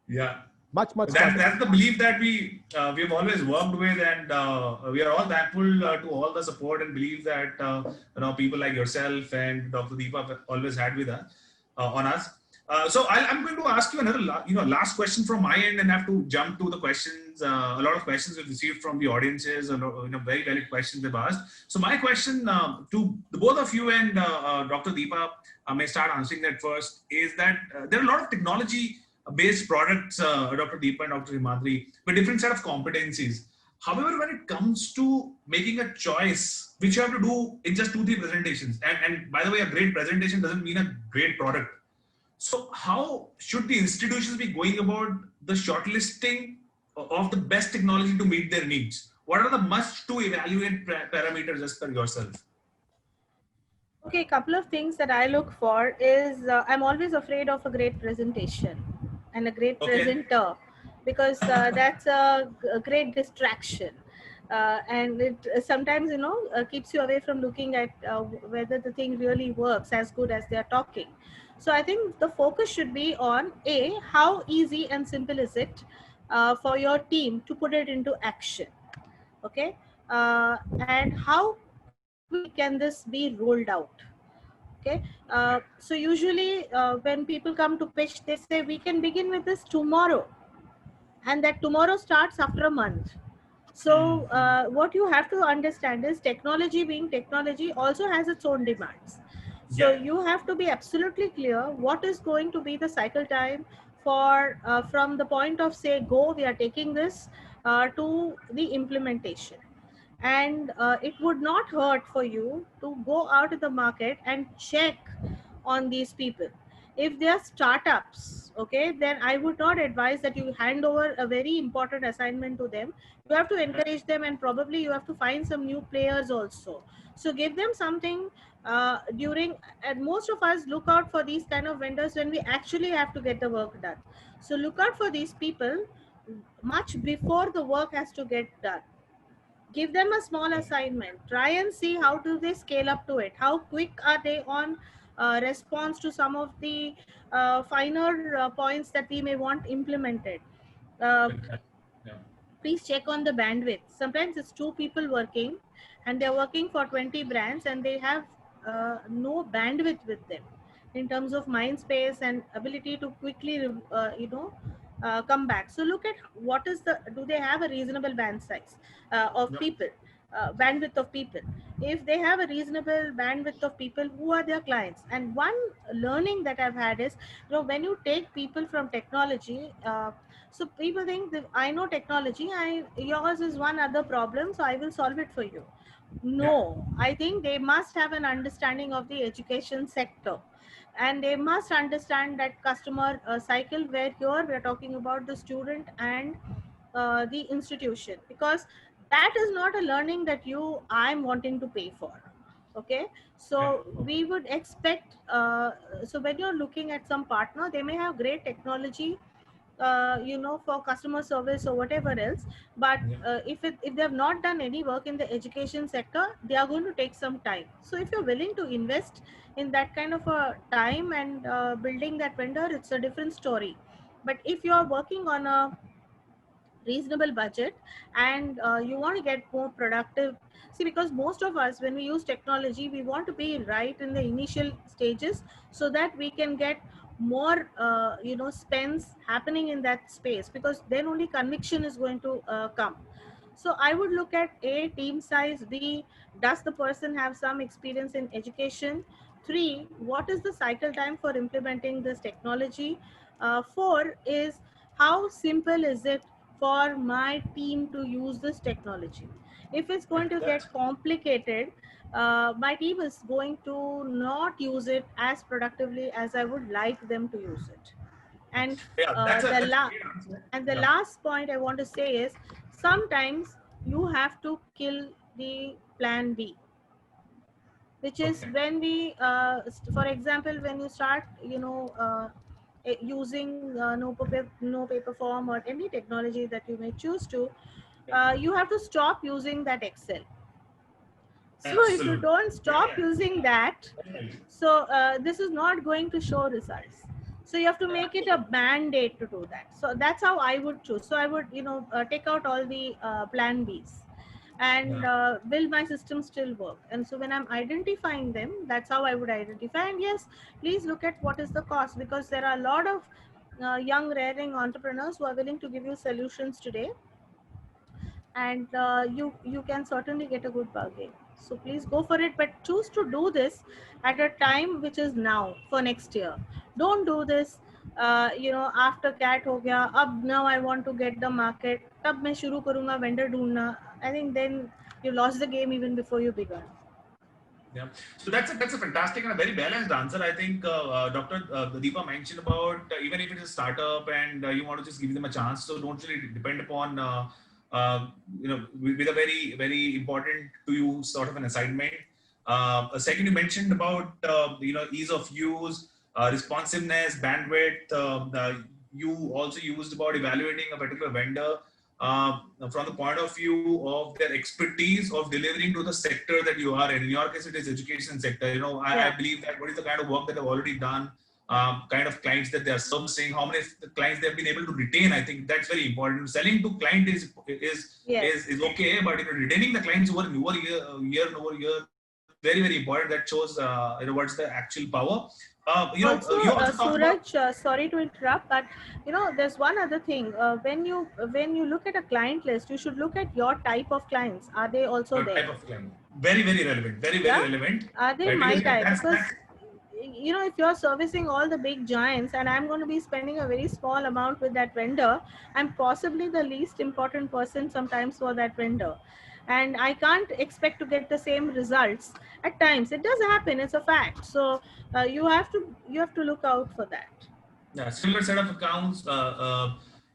Yeah. Much smarter. That's the belief that we've always worked with, and we are all thankful to all the support and belief that people like yourself and Dr. Deepa have always had with us on us. So I'm going to ask you another last question from my end, and have to jump to the questions. A lot of questions we've received from the audiences, very valid questions they've asked. So my question to the both of you and Dr. Deepa, I may start answering that first, is that there are a lot of technology-based products, Dr. Deepa and Dr. Himadri, with different set of competencies. However, when it comes to making a choice, which you have to do in just 2-3 presentations, and by the way, a great presentation doesn't mean a great product. So how should the institutions be going about the shortlisting of the best technology to meet their needs? What are the must to evaluate parameters as per yourself? Okay, a couple of things that I look for is I'm always afraid of a great presentation and a great presenter, because that's a great distraction. And it sometimes, keeps you away from looking at whether the thing really works as good as they're talking. So I think the focus should be on how easy and simple is it for your team to put it into action, okay? And how quickly can this be rolled out? Okay, so usually when people come to pitch, they say we can begin with this tomorrow, and that tomorrow starts after a month. So what you have to understand is technology being technology also has its own demands. So you have to be absolutely clear what is going to be the cycle time for from the point of say go, we are taking this to the implementation. And it would not hurt for you to go out in the market and check on these people. If they are startups, okay, then I would not advise that you hand over a very important assignment to them. You have to encourage them, and probably you have to find some new players also. So give them something and most of us look out for these kind of vendors when we actually have to get the work done. So look out for these people much before the work has to get done. Give them a small assignment, try and see how do they scale up to it, how quick are they on response to some of the finer points that we may want implemented. Please check on the bandwidth. Sometimes it's 2 people working and they're working for 20 brands, and they have no bandwidth with them in terms of mind space and ability to quickly come back. So look at what is do they have a reasonable band size of people, bandwidth of people. If they have a reasonable bandwidth of people, who are their clients? And one learning that I've had is, when you take people from technology, so people think that I know technology, yours is one other problem, so I will solve it for you. No, I think they must have an understanding of the education sector, and they must understand that customer cycle, where here we're talking about the student and the institution, because that is not a learning that I'm wanting to pay for. Okay, so we would expect so when you're looking at some partner, they may have great technology for customer service or whatever else, but if they have not done any work in the education sector, they are going to take some time. So if you're willing to invest in that kind of a time and building that vendor, it's a different story. But if you are working on a reasonable budget and you want to get more productive, see, because most of us, when we use technology, we want to be right in the initial stages so that we can get more spends happening in that space, because then only conviction is going to come. So I would look at A, team size; B, does the person have some experience in education; 3, what is the cycle time for implementing this technology; 4 is how simple is it for my team to use this technology. If it's going to get complicated, my team is going to not use it as productively as I would like them to use it. And Yeah, that's a great answer. the last point I want to say is sometimes you have to kill the plan B, which is Okay. when we, for example, when you start, using no paper form or any technology that you may choose to, you have to stop using that Excel. So if you Absolutely. don't stop Yeah. using that, Right. so this is not going to show results. So you have to make it a mandate to do that. So that's how I would choose. So I would, take out all the plan Bs, and Yeah. will my system still work? And so when I'm identifying them, that's how I would identify. And yes, please look at what is the cost, because there are a lot of young raring entrepreneurs who are willing to give you solutions today, and you can certainly get a good bargain. So please go for it, but choose to do this at a time which is now for next year. Don't do this after cat ho gaya, ab now I want to get the market, tab main shuru karunga vendor dhoondna. I think then you lost the game even before you began. Yeah. So that's a fantastic and a very balanced answer. I think Dr. Deepa mentioned about even if it's a startup and you want to just give them a chance, so don't really depend upon with a very very important to you sort of an assignment. Second, you mentioned about ease of use, responsiveness, bandwidth. You also used about evaluating a particular vendor from the point of view of their expertise of delivering to the sector that you are in. In your case, it is education sector. I believe that what is the kind of work that they've already done, kind of clients that they are servicing, how many clients they've been able to retain. I think that's very important. Selling to client is okay, but retaining the clients over and over year and over year, very very important. That shows what's the actual power. You Also, talked about. Suraj, sorry to interrupt, but there's one other thing. When you look at a client list, you should look at your type of clients. Are they also What there? type of client? Very, very relevant. Very, very Yeah, relevant. are they Right? my Because type? Because that's if you're servicing all the big giants, and I'm going to be spending a very small amount with that vendor, I'm possibly the least important person sometimes for that vendor, and I can't expect to get the same results. At times it does happen, it's a fact. So you have to look out for that. yeah, similar set of accounts,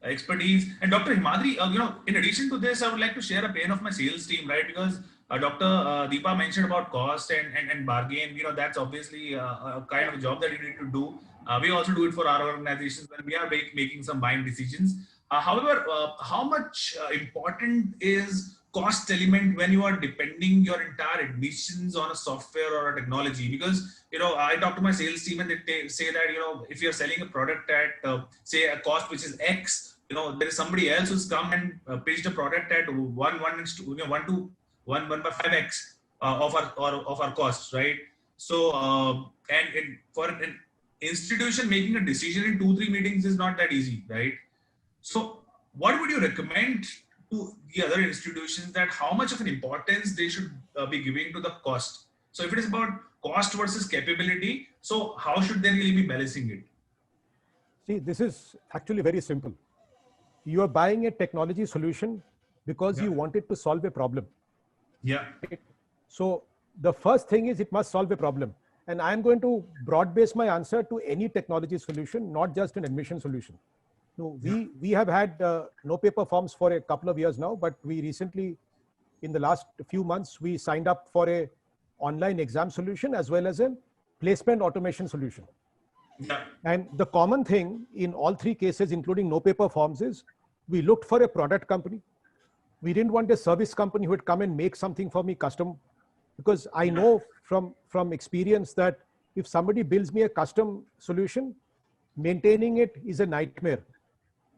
expertise. And Dr. Himadri, in addition to this, I would like to share a pain of my sales team, right? Because Dr. Deepa mentioned about cost and bargain. That's obviously a kind of a job that you need to do. We also do it for our organizations when we are making some buying decisions. However, how much important is cost element when you are depending your entire admissions on a software or a technology? Because I talk to my sales team and they say that if you're selling a product at say a cost which is X, there is somebody else who's come and pitched a product at 1 to 1.5x of our costs, right? So and for an institution, making a decision in 2-3 meetings is not that easy, right? So what would you recommend to the other institutions, that how much of an importance they should be giving to the cost? So if it is about cost versus capability, so how should they really be balancing it? See, this is actually very simple. You are buying a technology solution because you wanted to solve a problem. Yeah. Right? So the first thing is it must solve a problem. And I'm going to broad base my answer to any technology solution, not just an admission solution. No, we have had no paper forms for a couple of years now, but we recently, in the last few months, we signed up for a online exam solution as well as a placement automation solution. Yeah. And the common thing in all three cases, including no paper forms, is we looked for a product company. We didn't want a service company who would come and make something for me custom, because I know from experience that if somebody builds me a custom solution, maintaining it is a nightmare.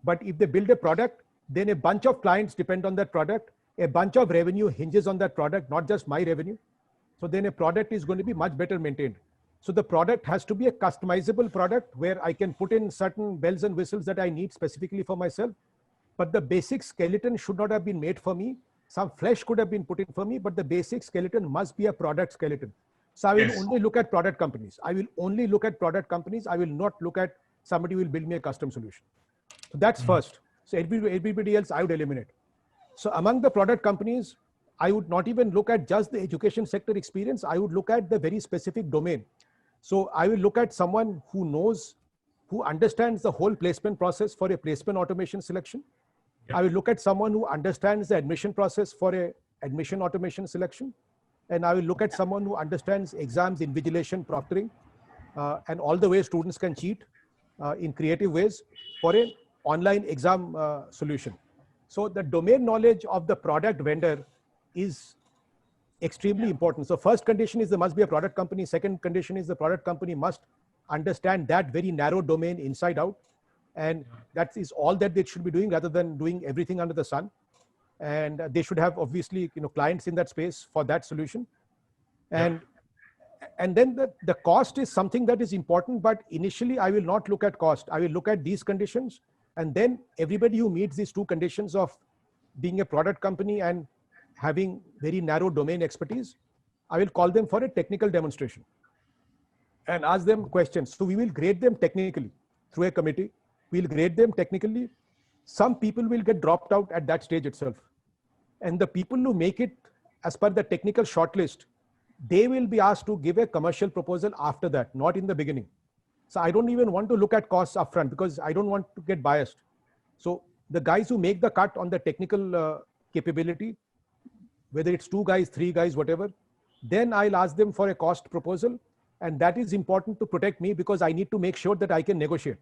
But if they build a product, then a bunch of clients depend on that product. A bunch of revenue hinges on that product, not just my revenue. So then a product is going to be much better maintained. So the product has to be a customizable product where I can put in certain bells and whistles that I need specifically for myself. But the basic skeleton should not have been made for me. Some flesh could have been put in for me, but the basic skeleton must be a product skeleton. So I will only look at product companies. I will only look at product companies. I will not look at somebody who will build me a custom solution. So that's first. So everybody else I would eliminate. So among the product companies, I would not even look at just the education sector experience. I would look at the very specific domain. So I will look at someone who knows, who understands the whole placement process for a placement automation selection. Yeah. I will look at someone who understands the admission process for a admission automation selection. And I will look at someone who understands exams, invigilation, proctoring, and all the ways students can cheat in creative ways for an online exam solution. So the domain knowledge of the product vendor is extremely important. So first condition is there must be a product company. Second condition is the product company must understand that very narrow domain inside out. And that is all that they should be doing rather than doing everything under the sun. And they should have obviously, clients in that space for that solution. And then the cost is something that is important, but initially I will not look at cost. I will look at these conditions, and then everybody who meets these two conditions of being a product company and having very narrow domain expertise, I will call them for a technical demonstration and ask them questions. So we will grade them technically through a committee. We'll grade them technically. Some people will get dropped out at that stage itself. And the people who make it as per the technical shortlist, they will be asked to give a commercial proposal after that, not in the beginning. So I don't even want to look at costs upfront because I don't want to get biased. So the guys who make the cut on the technical capability, whether it's 2 guys, 3 guys, whatever, then I'll ask them for a cost proposal. And that is important to protect me because I need to make sure that I can negotiate.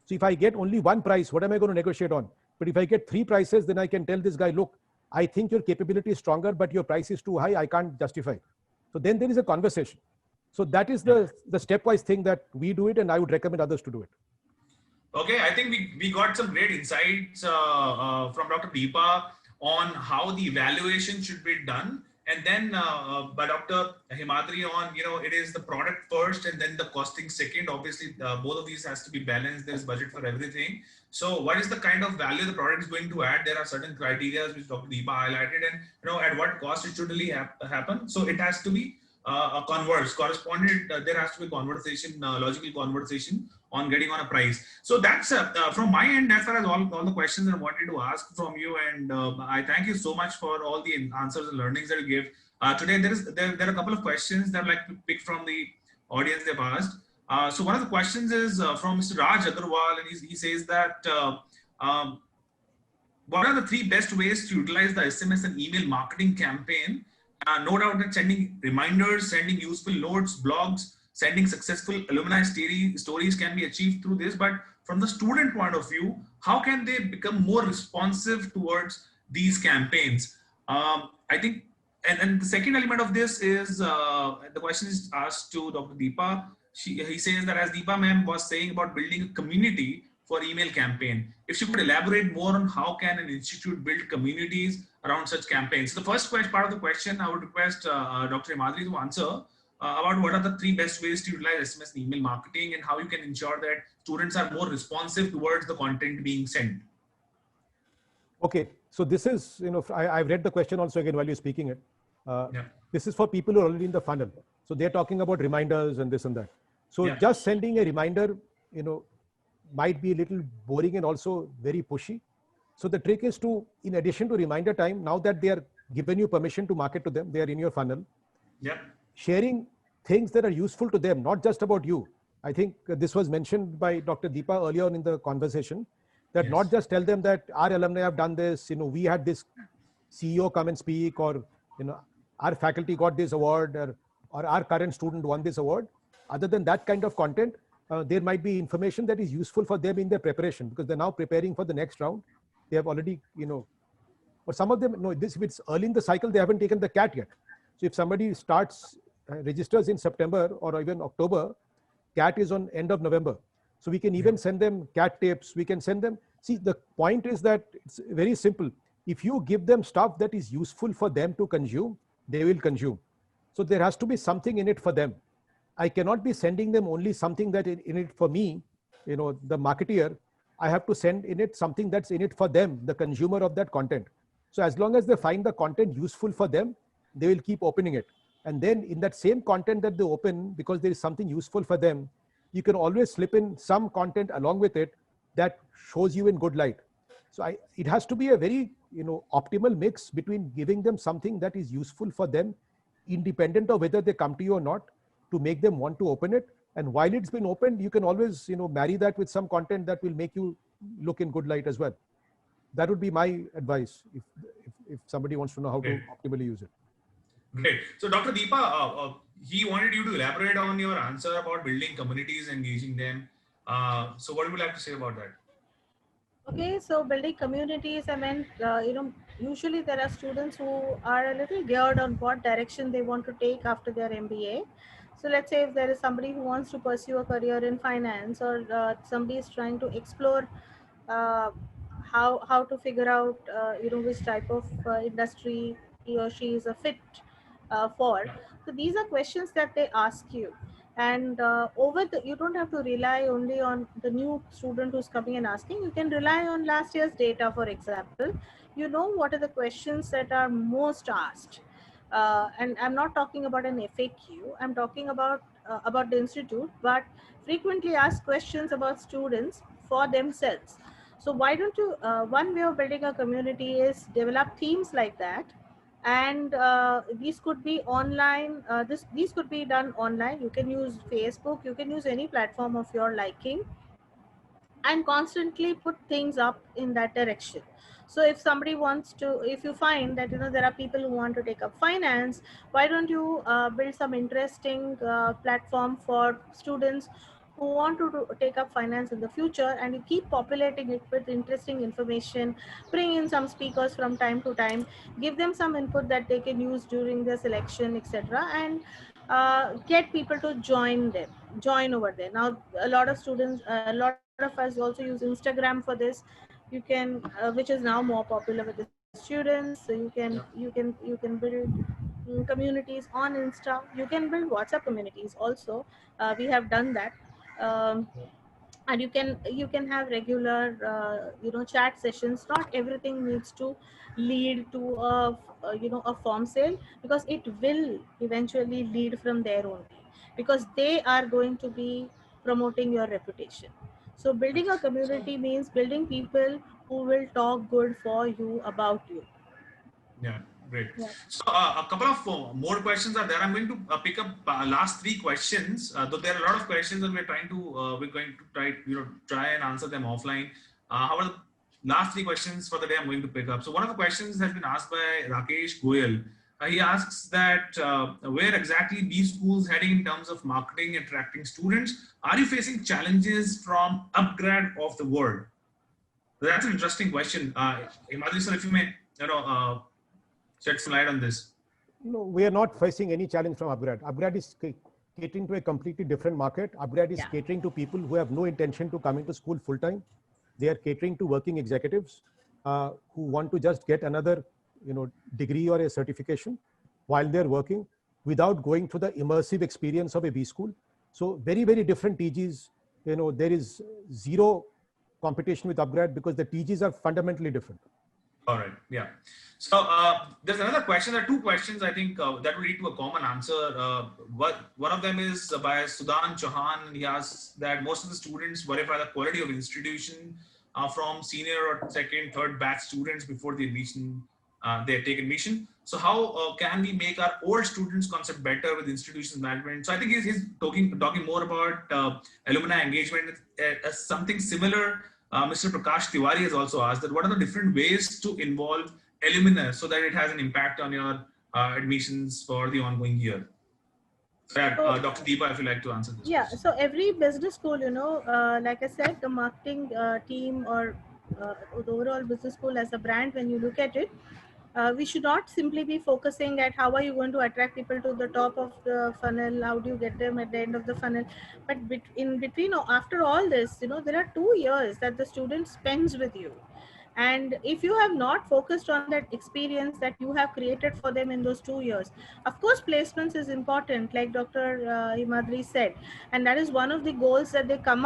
So if I get only 1 price, what am I going to negotiate on? But if I get 3 prices, then I can tell this guy, look, I think your capability is stronger, but your price is too high. I can't justify. So then there is a conversation. So that is the stepwise thing that we do it, and I would recommend others to do it. Okay, I think we got some great insights from Dr. Deepa on how the evaluation should be done. And then by Dr. Himadri on, it is the product first and then the costing second. Obviously, both of these has to be balanced. There's budget for everything. So what is the kind of value the product is going to add? There are certain criteria which Dr. Deepa highlighted, and at what cost it should really happen. So it has to be corresponded. There has to be conversation, logical conversation on getting on a price. So that's from my end, as far as all the questions I wanted to ask from you. And I thank you so much for all the answers and learnings that you gave. Today, there are a couple of questions that I'd like to pick from the audience they've asked. So one of the questions is from Mr. Raj Agarwal, and he says that what are the 3 best ways to utilize the SMS and email marketing campaign? No doubt that sending reminders, sending useful notes, blogs, sending successful alumni stories can be achieved through this. But from the student point of view, how can they become more responsive towards these campaigns? I think, and the second element of this is the question is asked to Dr. Deepa. He says that as Deepa ma'am was saying about building a community for email campaign, if she could elaborate more on how can an institute build communities around such campaigns. So the first part of the question, I would request Dr. Himadri to answer about what are the 3 best ways to utilize SMS and email marketing and how you can ensure that students are more responsive towards the content being sent. Okay, so this is, I've read the question also again while you're speaking it. This is for people who are already in the funnel. So they're talking about reminders and this and that. So just sending a reminder, might be a little boring and also very pushy. So the trick is to, in addition to reminder time, now that they are given you permission to market to them, they are in your funnel. Sharing things that are useful to them, not just about you. I think this was mentioned by Dr. Deepa earlier on in the conversation, that not just tell them that our alumni have done this, we had this CEO come and speak, or, our faculty got this award, or our current student won this award. Other than that kind of content, there might be information that is useful for them in their preparation, because they're now preparing for the next round. They have already, or some of them, if it's early in the cycle, they haven't taken the CAT yet. So if somebody registers in September or even October, CAT is on end of November. So we can even send them CAT tips. We can send them. See, the point is that it's very simple. If you give them stuff that is useful for them to consume, they will consume. So there has to be something in it for them. I cannot be sending them only something that in it for me, the marketeer. I have to send in it something that's in it for them, the consumer of that content. So as long as they find the content useful for them, they will keep opening it. And then in that same content that they open, because there is something useful for them, you can always slip in some content along with it that shows you in good light. So it has to be a very, optimal mix between giving them something that is useful for them, independent of whether they come to you or not, to make them want to open it. And while it's been opened, you can always, marry that with some content that will make you look in good light as well. That would be my advice if somebody wants to know how to optimally use it. Great. So Dr. Deepa, he wanted you to elaborate on your answer about building communities, engaging them. So what would you like to say about that? Okay, so building communities, I mean, usually there are students who are a little geared on what direction they want to take after their MBA. So let's say if there is somebody who wants to pursue a career in finance, or somebody is trying to explore uh, how to figure out which type of industry he or she is a fit for. So these are questions that they ask you, and you don't have to rely only on the new student who's coming and asking. You can rely on last year's data, for example. You know what are the questions that are most asked, and I'm not talking about an FAQ. I'm talking about the institute, but frequently asked questions about students for themselves. So why don't you, one way of building a community is develop themes like that, and these could be online. These could be done online. You can use Facebook, you can use any platform of your liking, and constantly put things up in that direction. So if somebody wants to, if you find that there are people who want to take up finance, why don't you build some interesting platform for students who want to take up finance in the future, and you keep populating it with interesting information, bring in some speakers from time to time, give them some input that they can use during their selection, etc., and get people to join over there. Now a lot of students, a lot of us also use Instagram for this. You can which is now more popular with the students. So you can build communities on Insta. You can build WhatsApp communities also. We have done that. um, and you can have regular chat sessions. Not everything needs to lead to a form sale, because it will eventually lead from there only, because they are going to be promoting your reputation. So building a community means building people who will talk good for you, about you. Yeah, great. Yeah. So a couple of more questions are there. I'm going to pick up last three questions. Though there are a lot of questions, and we're going to try and answer them offline. However, last three questions for the day I'm going to pick up. So one of the questions has been asked by Rakesh Goyal. He asks that where exactly B schools heading in terms of marketing, attracting students? Are you facing challenges from upgrade of the world? That's an interesting question. Himadri sir, if you may, shed some light on this. No, we are not facing any challenge from upgrade. Upgrade is catering to a completely different market. Upgrade is catering to people who have no intention to come into school full time. They are catering to working executives who want to just get another, degree or a certification while they're working without going through the immersive experience of a B school. So very, very different TGs. There is zero competition with upgrade because the TGs are fundamentally different. All right. Yeah. So there's another question. There are two questions I think that will lead to a common answer. One of them is by Sudan Chauhan. He asks that most of the students verify the quality of institution from senior or second, third batch students before the admission. They take admission. So how can we make our old students concept better with institutions management? So I think he's talking more about alumni engagement as something similar. Mr. Prakash Tiwari has also asked that what are the different ways to involve alumni so that it has an impact on your admissions for the ongoing year? So, Dr. Deepa, if you'd like to answer this. Yeah, so every business school, like I said, the marketing team, or the overall business school as a brand, when you look at it, we should not simply be focusing at how are you going to attract people to the top of the funnel, how do you get them at the end of the funnel. But in between, after all this, there are 2 years that the student spends with you. And if you have not focused on that experience that you have created for them in those 2 years, of course placements is important, like Dr. Himadri said, and that is one of the goals that they come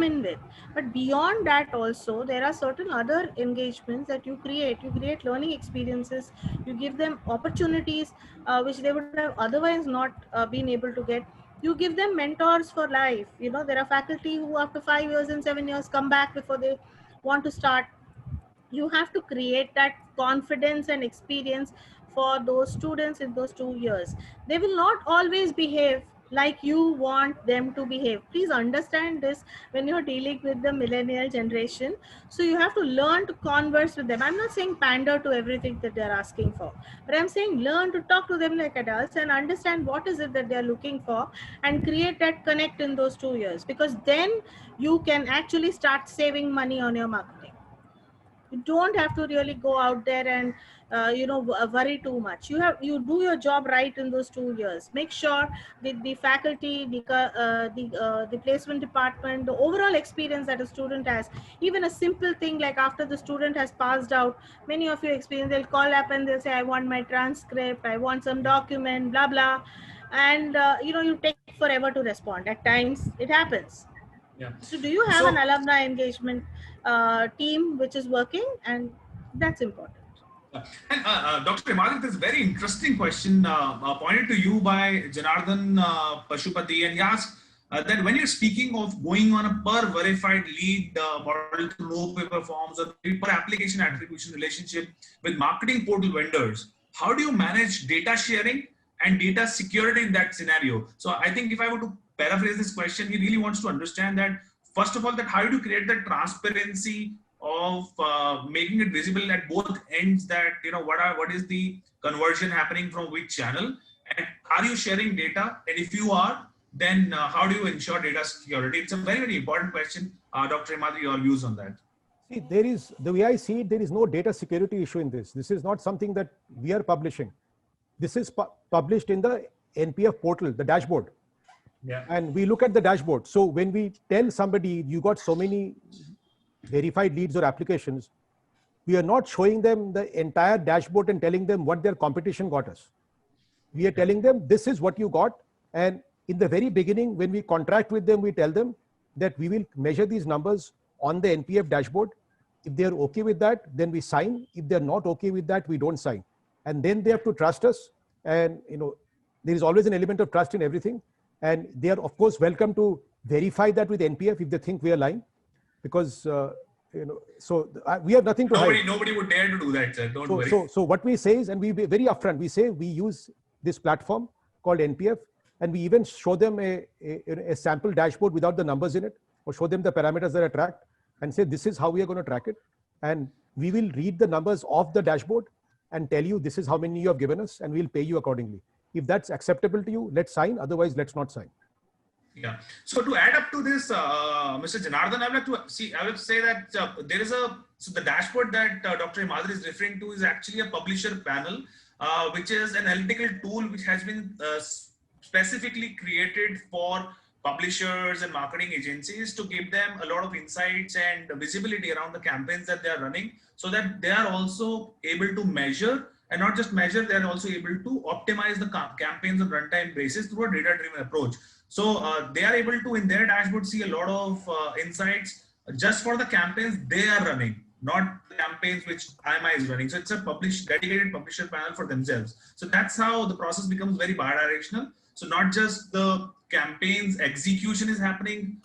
in with. But beyond that also, there are certain other engagements that you create learning experiences, you give them opportunities which they would have otherwise not been able to get. You give them mentors for life. There are faculty who after 5 years and 7 years come back before they want to start. You have to create that confidence and experience for those students in those 2 years. They will not always behave like you want them to behave. Please understand this when you're dealing with the millennial generation. So you have to learn to converse with them. I'm not saying pander to everything that they're asking for, but I'm saying learn to talk to them like adults and understand what is it that they're looking for, and create that connect in those 2 years, because then you can actually start saving money on your marketing. You don't have to really go out there and worry too much. You do your job right in those 2 years. Make sure the faculty, the placement department, the overall experience that a student has, even a simple thing like after the student has passed out, many of you experience, they'll call up and they'll say, I want my transcript, I want some document, blah blah, and you take forever to respond. At times it happens. Yeah. So do you have So, an alumni engagement team which is working? And that's important. and Dr. Himadri, this is a very interesting question pointed to you by Janardhan Pashupati, and he asked that when you're speaking of going on a per verified lead model to no paper forms or per application attribution relationship with marketing portal vendors, how do you manage data sharing and data security in that scenario? So I think if I were to paraphrase this question, he really wants to understand that, first of all, that how do you create the transparency of making it visible at both ends, that what is the conversion happening from which channel, and are you sharing data, and if you are, then how do you ensure data security? It's a very, very important question. Dr. Himadri, your views on that? See, the way I see it, there is no data security issue in this. This is not something that we are publishing. This is published in the NPF portal, the dashboard. Yeah. And we look at the dashboard. So when we tell somebody you got so many verified leads or applications, we are not showing them the entire dashboard and telling them what their competition got us. We are telling them this is what you got. And in the very beginning, when we contract with them, we tell them that we will measure these numbers on the NPF dashboard. If they're okay with that, then we sign. If they're not okay with that, we don't sign. And then they have to trust us. And there is always an element of trust in everything. And they are, of course, welcome to verify that with NPF if they think we are lying. Because we have nothing to hide. Nobody would dare to do that, sir. Don't worry. So what we say is, and we be very upfront, we say we use this platform called NPF, and we even show them a sample dashboard without the numbers in it, or show them the parameters that are tracked, and say this is how we are going to track it, and we will read the numbers off the dashboard and tell you this is how many you have given us, and we'll pay you accordingly. If that's acceptable to you, let's sign. Otherwise, let's not sign. Yeah. So to add up to this, Mr. Janardhan, I would say that there is the dashboard that Dr. Himadri is referring to is actually a publisher panel, which is an analytical tool which has been specifically created for publishers and marketing agencies to give them a lot of insights and visibility around the campaigns that they are running, so that they are also able to measure, and not just measure, they are also able to optimize the campaigns on runtime basis through a data-driven approach. So they are able to, in their dashboard, see a lot of insights just for the campaigns they are running, not the campaigns which IMI is running. So it's a dedicated publisher panel for themselves. So that's how the process becomes very bidirectional. So not just the campaigns execution is happening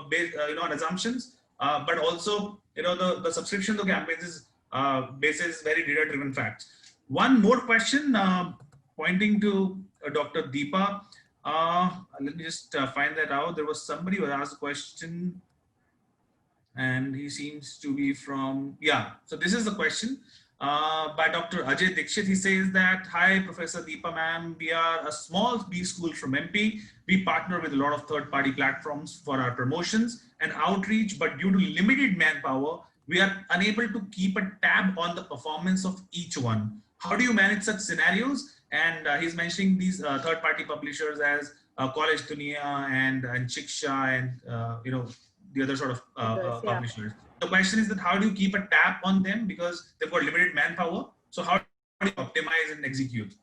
based on assumptions, but also the subscription to campaigns is basis very data-driven facts. One more question pointing to Dr. Deepa. Let me just find that out. There was somebody who asked a question, and he seems to be from, so this is the question by Dr. Ajay Dikshit. He says that, hi, Professor Deepa ma'am, we are a small B school from MP. We partner with a lot of third-party platforms for our promotions and outreach, but due to limited manpower, we are unable to keep a tab on the performance of each one. How do you manage such scenarios? And he's mentioning these third-party publishers as College Dunia and Shiksha and the other sort of publishers. The question is that how do you keep a tab on them, because they've got limited manpower? So how do you optimize and execute?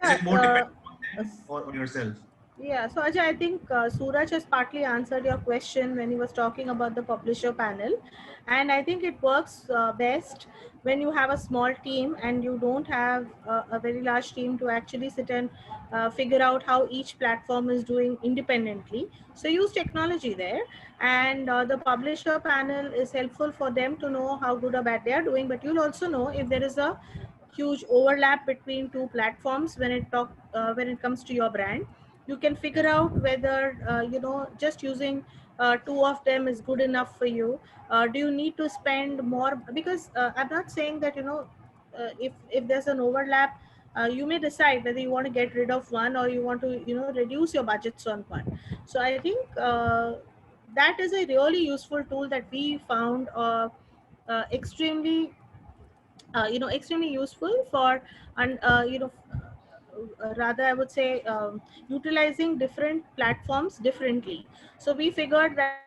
Is it more dependent on them or on yourself? Yeah, so Ajay, I think Suraj has partly answered your question when he was talking about the publisher panel. And I think it works best when you have a small team and you don't have a very large team to actually sit and figure out how each platform is doing independently. So use technology there, and the publisher panel is helpful for them to know how good or bad they are doing, but you'll also know if there is a huge overlap between two platforms when it comes to your brand. You can figure out whether just using two of them is good enough for you. Do you need to spend more? Because I'm not saying that if there's an overlap, you may decide whether you want to get rid of one or you want to reduce your budgets on one. So I think that is a really useful tool that we found extremely extremely useful for, and rather I would say, utilizing different platforms differently. So we figured that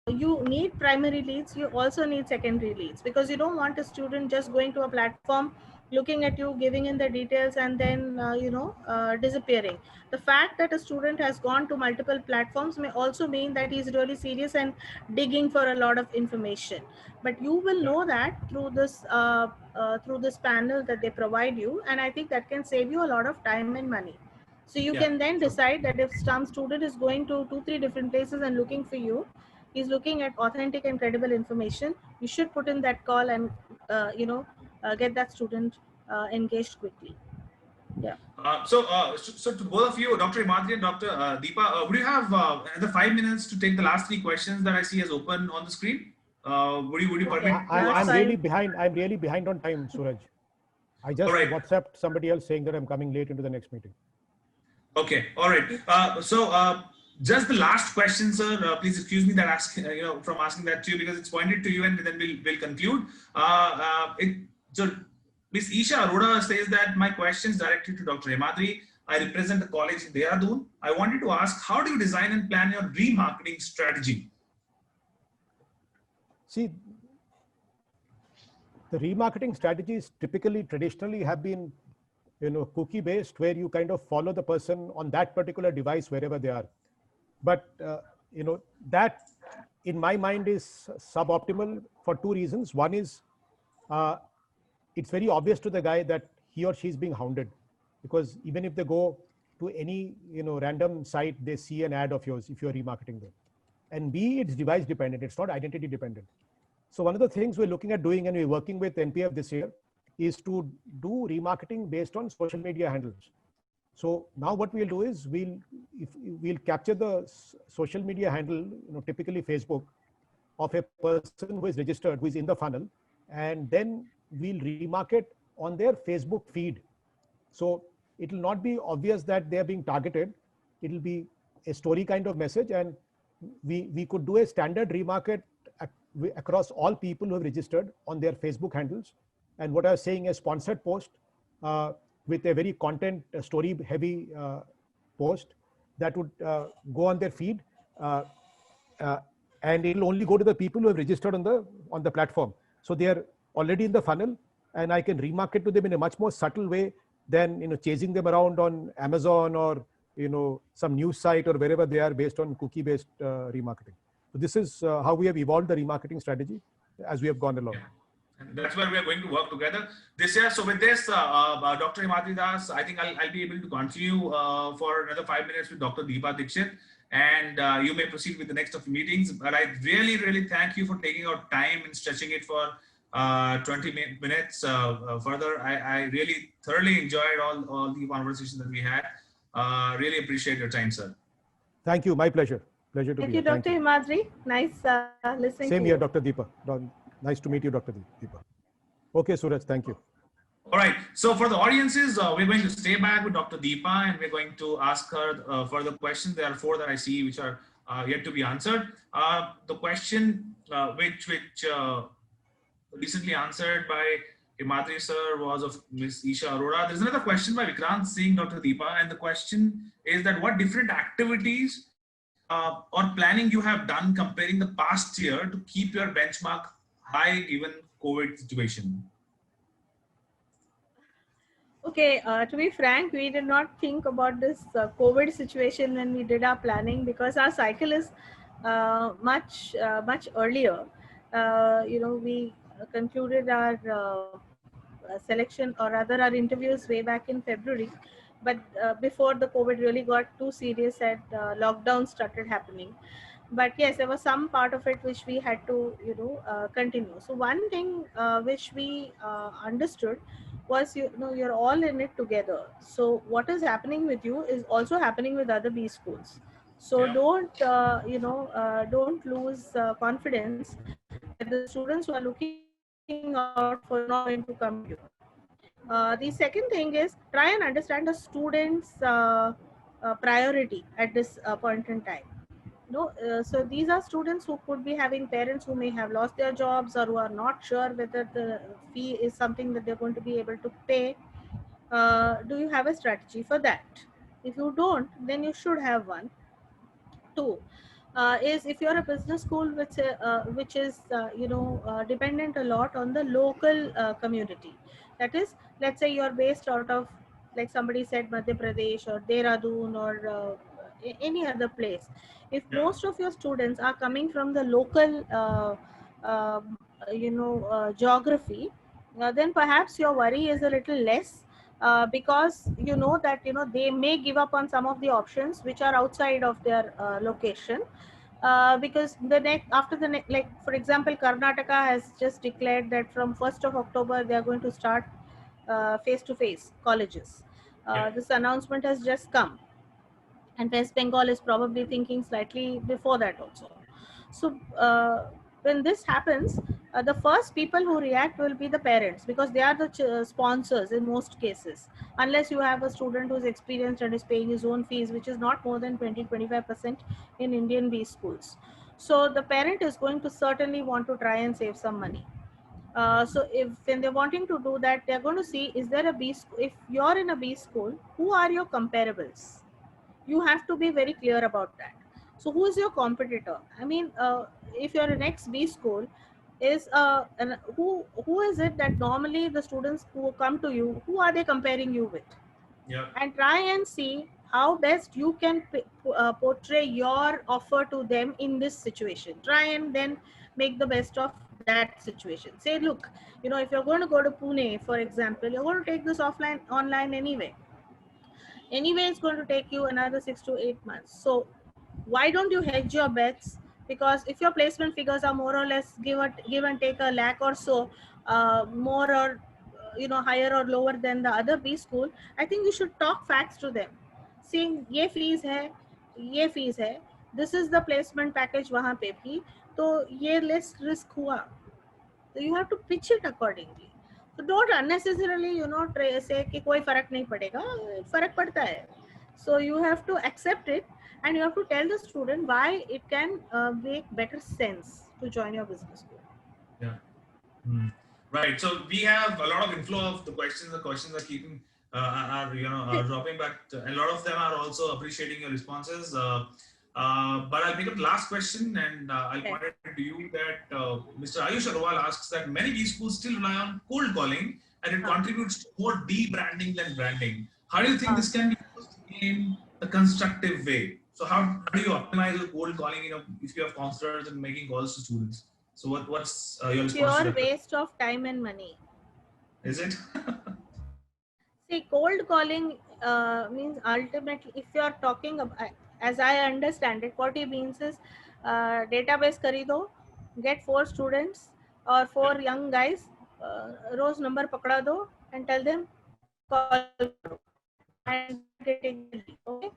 you need primary leads, you also need secondary leads, because you don't want a student just going to a platform, looking at you, giving in the details, and then disappearing. The fact that a student has gone to multiple platforms may also mean that he's really serious and digging for a lot of information. But you will know that through this panel that they provide you, and I think that can save you a lot of time and money. So you can then decide that if some student is going to 2-3 different places and looking for you, he's looking at authentic and credible information, you should put in that call and get that student engaged quickly. Yeah. So to both of you, Dr. Imadri and Dr. Deepa, would you have another 5 minutes to take the last three questions that I see as open on the screen? Would you permit? I'm really behind. I'm really behind on time, Suraj. I just WhatsApped somebody else saying that I'm coming late into the next meeting. Okay, all right. Just the last question, sir. Please excuse me that from asking that to you, because it's pointed to you, and then we'll conclude. So Ms. Isha Arora says that my question is directed to Dr. Imadri. I represent the college in Dehradun. I wanted to ask, how do you design and plan your remarketing strategy? See, the remarketing strategies traditionally have been, cookie based, where you kind of follow the person on that particular device wherever they are. But that in my mind is suboptimal for two reasons. One is it's very obvious to the guy that he or she is being hounded, because even if they go to any random site, they see an ad of yours if you're remarketing them. And B, it's device dependent, it's not identity dependent. So one of the things we're looking at doing, and we're working with NPF this year, is to do remarketing based on social media handles. So now what we'll do is we'll capture the social media handle, typically Facebook, of a person who is registered, who is in the funnel, and then we'll remarket on their Facebook feed. So it will not be obvious that they are being targeted. It will be a story kind of message, and we could do a standard remarket across all people who have registered on their Facebook handles. And what I was saying, a sponsored post with a very content story heavy post that would go on their feed, and it will only go to the people who have registered on the platform. So they are already in the funnel, and I can remarket to them in a much more subtle way than chasing them around on Amazon or some news site or wherever they are, based on cookie based remarketing. So this is how we have evolved the remarketing strategy as we have gone along. And that's where we are going to work together this year. So with this, Dr. Imadri Das, I think I'll be able to continue for another 5 minutes with Dr. Deepa Dixit, and you may proceed with the next of the meetings. But I really, really thank you for taking out time and stretching it for 20 minutes further. I really thoroughly enjoyed all the conversations that we had. Really appreciate your time, sir. Thank you. My pleasure. Pleasure to be here. Thank you, Dr. Imadri. Nice listening. Same here, Dr. Deepa. Nice to meet you, Dr. Deepa. Okay, Suraj, thank you. All right. So for the audiences, we're going to stay back with Dr. Deepa, and we're going to ask her further questions. There are 4 that I see which are yet to be answered. The question which recently answered by Imadri sir was of Ms. Isha Arora. There's another question by Vikrant Singh, Dr. Deepa, and the question is that what different activities or planning you have done comparing the past year to keep your benchmark high given COVID situation? Okay, to be frank, we did not think about this COVID situation when we did our planning, because our cycle is much earlier. We concluded our selection, or rather our interviews, way back in February. But before the COVID really got too serious and lockdown started happening. but yes, there was some part of it which we had to continue. So one thing which we understood was, you're all in it together. So what is happening with you is also happening with other B schools. So Yeah. don't lose confidence that the students who are looking out for you are not going to come to you. The second thing is, try and understand the students' priority at this point in time. So these are students who could be having parents who may have lost their jobs, or who are not sure whether the fee is something that they're going to be able to pay. Do you have a strategy for that? If you don't, then you should have one. Two is, if you're a business school which is dependent a lot on the local community. That is, let's say you're based out of, like somebody said, Madhya Pradesh or Dehradun or any other place. If Yeah. most of your students are coming from the local geography, then perhaps your worry is a little less, because you know that they may give up on some of the options which are outside of their location, because the next after the next, like for example, Karnataka has just declared that from 1st of October they are going to start face to face colleges. Yeah. This announcement has just come, and West Bengal is probably thinking slightly before that also. So when this happens, the first people who react will be the parents, because they are the sponsors in most cases, unless you have a student who's experienced and is paying his own fees, which is not more than 20-25% in Indian B schools. So the parent is going to certainly want to try and save some money. So if when they're wanting to do that, they're going to see, is there a B school? If you're in a B school, who are your comparables? You have to be very clear about that. So who is your competitor? I mean, if you're an ex-B school, is who is it that normally the students who come to you, who are they comparing you with? Yeah. And try and see how best you can portray your offer to them in this situation. Try and then make the best of that situation. Say, look, if you're going to go to Pune, for example, you're going to take this online anyway. It's going to take you another 6 to 8 months. So why don't you hedge your bets? Because if your placement figures are more or less give and take a lakh or so, more or higher or lower than the other B school, I think you should talk facts to them, saying ये fees है, this is the placement package वहाँ पे भी, तो ये less risk हुआ. So you have to pitch it accordingly. So don't unnecessarily say कि कोई फर्क नहीं पड़ेगा, फर्क पड़ता है. So you have to accept it, and you have to tell the student why it can make better sense to join your business school. Yeah. Right. So we have a lot of inflow of the questions. The questions are keeping are dropping, but a lot of them are also appreciating your responses. But I'll pick up the last question, and I'll point it to you that Mr. Ayush Agarwal asks that many B schools still rely on cold calling, and it contributes to more de-branding than branding. How do you think this can be used in a constructive way? So how do you optimize the cold calling? If you have counselors and making calls to students. So what's your response to Pure that? waste of time and money. Is it? See, cold calling means ultimately, if you are talking about, as I understand it, what it means is database karido, get 4 students or 4 young guys, rose number पकड़ा दो and tell them call करो and getting the lead. Okay.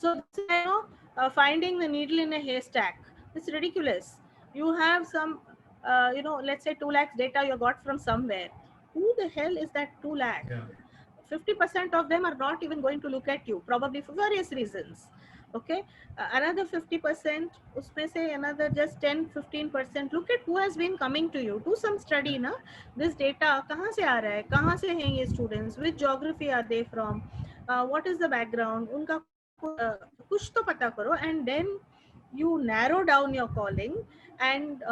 So finding the needle in a haystack. It's ridiculous. You have some, let's say 2 lakhs data you got from somewhere. Who the hell is that 2 lakh? Yeah. 50% of them are not even going to look at you, probably for various reasons. Okay, another 50%, usme se another just 10-15%. Look at who has been coming to you. Do some study, na. This data, kahan se aa raha hai? Kahan se hain ye students? Which geography are they from? What is the background? Unka kuch to pata karo, and then you narrow down your calling, and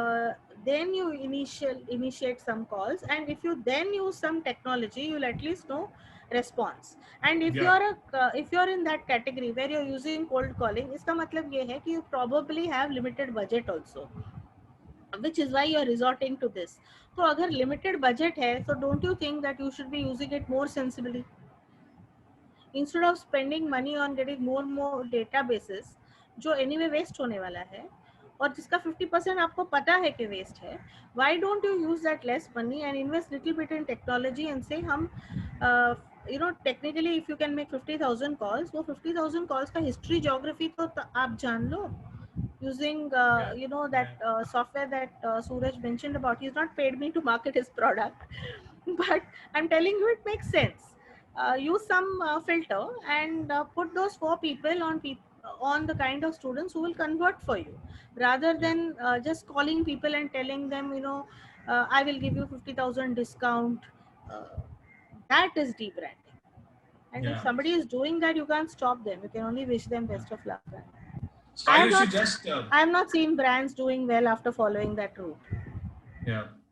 then you initiate some calls, and if you then use some technology, you'll at least know response. And if you're in that category where you're using cold calling, iska matlab ye hai ki you probably have limited budget also. which is why you are resorting to this. So अगर limited budget है, so don't you think that you should be using it more sensibly? Instead of spending money on getting more databases, जो anyway waste होने वाला है, और जिसका 50% आपको पता है कि waste है, why don't you use that less money and invest little bit in technology and say हम technically if you can make 50,000 calls, वो 50,000 calls का history geography तो आप जान लो using that software that Suraj mentioned about. He's not paid me to market his product, but I'm telling you it makes sense. Use some filter and put those 4 people on the kind of students who will convert for you, rather than just calling people and telling them, I will give you 50,000 discount. That is debranding. And if somebody is doing that, you can't stop them. You can only wish them best of luck. So I have not seen brands doing well after following that route.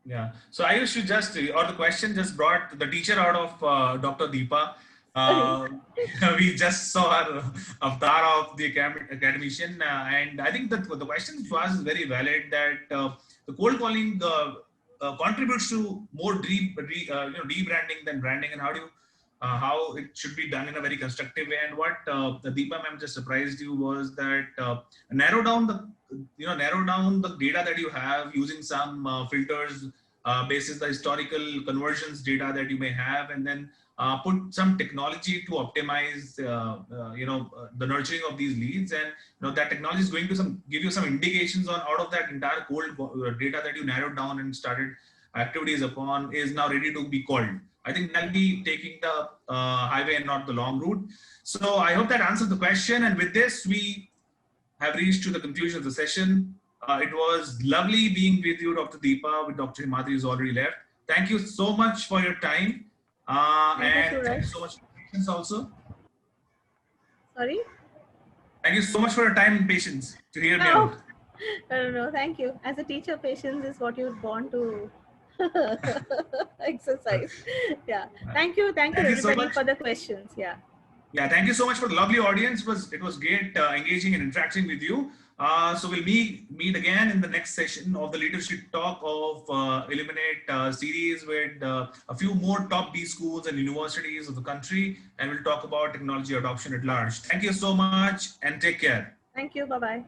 Yeah. So I used to or the question just brought the teacher out of Dr. Deepa. We just saw her avatar of the academician, and I think that the question to us is very valid. That the cold calling contributes to more rebranding than branding, and how it should be done in a very constructive way. And what the Deepa ma'am just surprised you was that narrow down the data that you have using some filters basis the historical conversions data that you may have, and then put some technology to optimize the nurturing of these leads. And that technology is going to give you some indications on out of that entire cold data that you narrowed down and started activities upon is now ready to be called. I think that'll be taking the highway and not the long route. So I hope that answers the question. And with this, we have reached to the conclusion of the session. It was lovely being with you, Dr. Deepa, with Dr. Himadri who's already left. Thank you so much for your time. And thank you so much for your patience also. Sorry? Thank you so much for your time and patience to hear me out. No, thank you. As a teacher, patience is what you're born to exercise. Yeah. Thank you everybody so for the questions. Yeah, thank you so much for the lovely audience. It was great engaging and interacting with you. So we'll meet again in the next session of the Leadership Talk of Illuminate series with a few more top B schools and universities of the country, and we'll talk about technology adoption at large. Thank you so much and take care. Thank you. Bye-bye.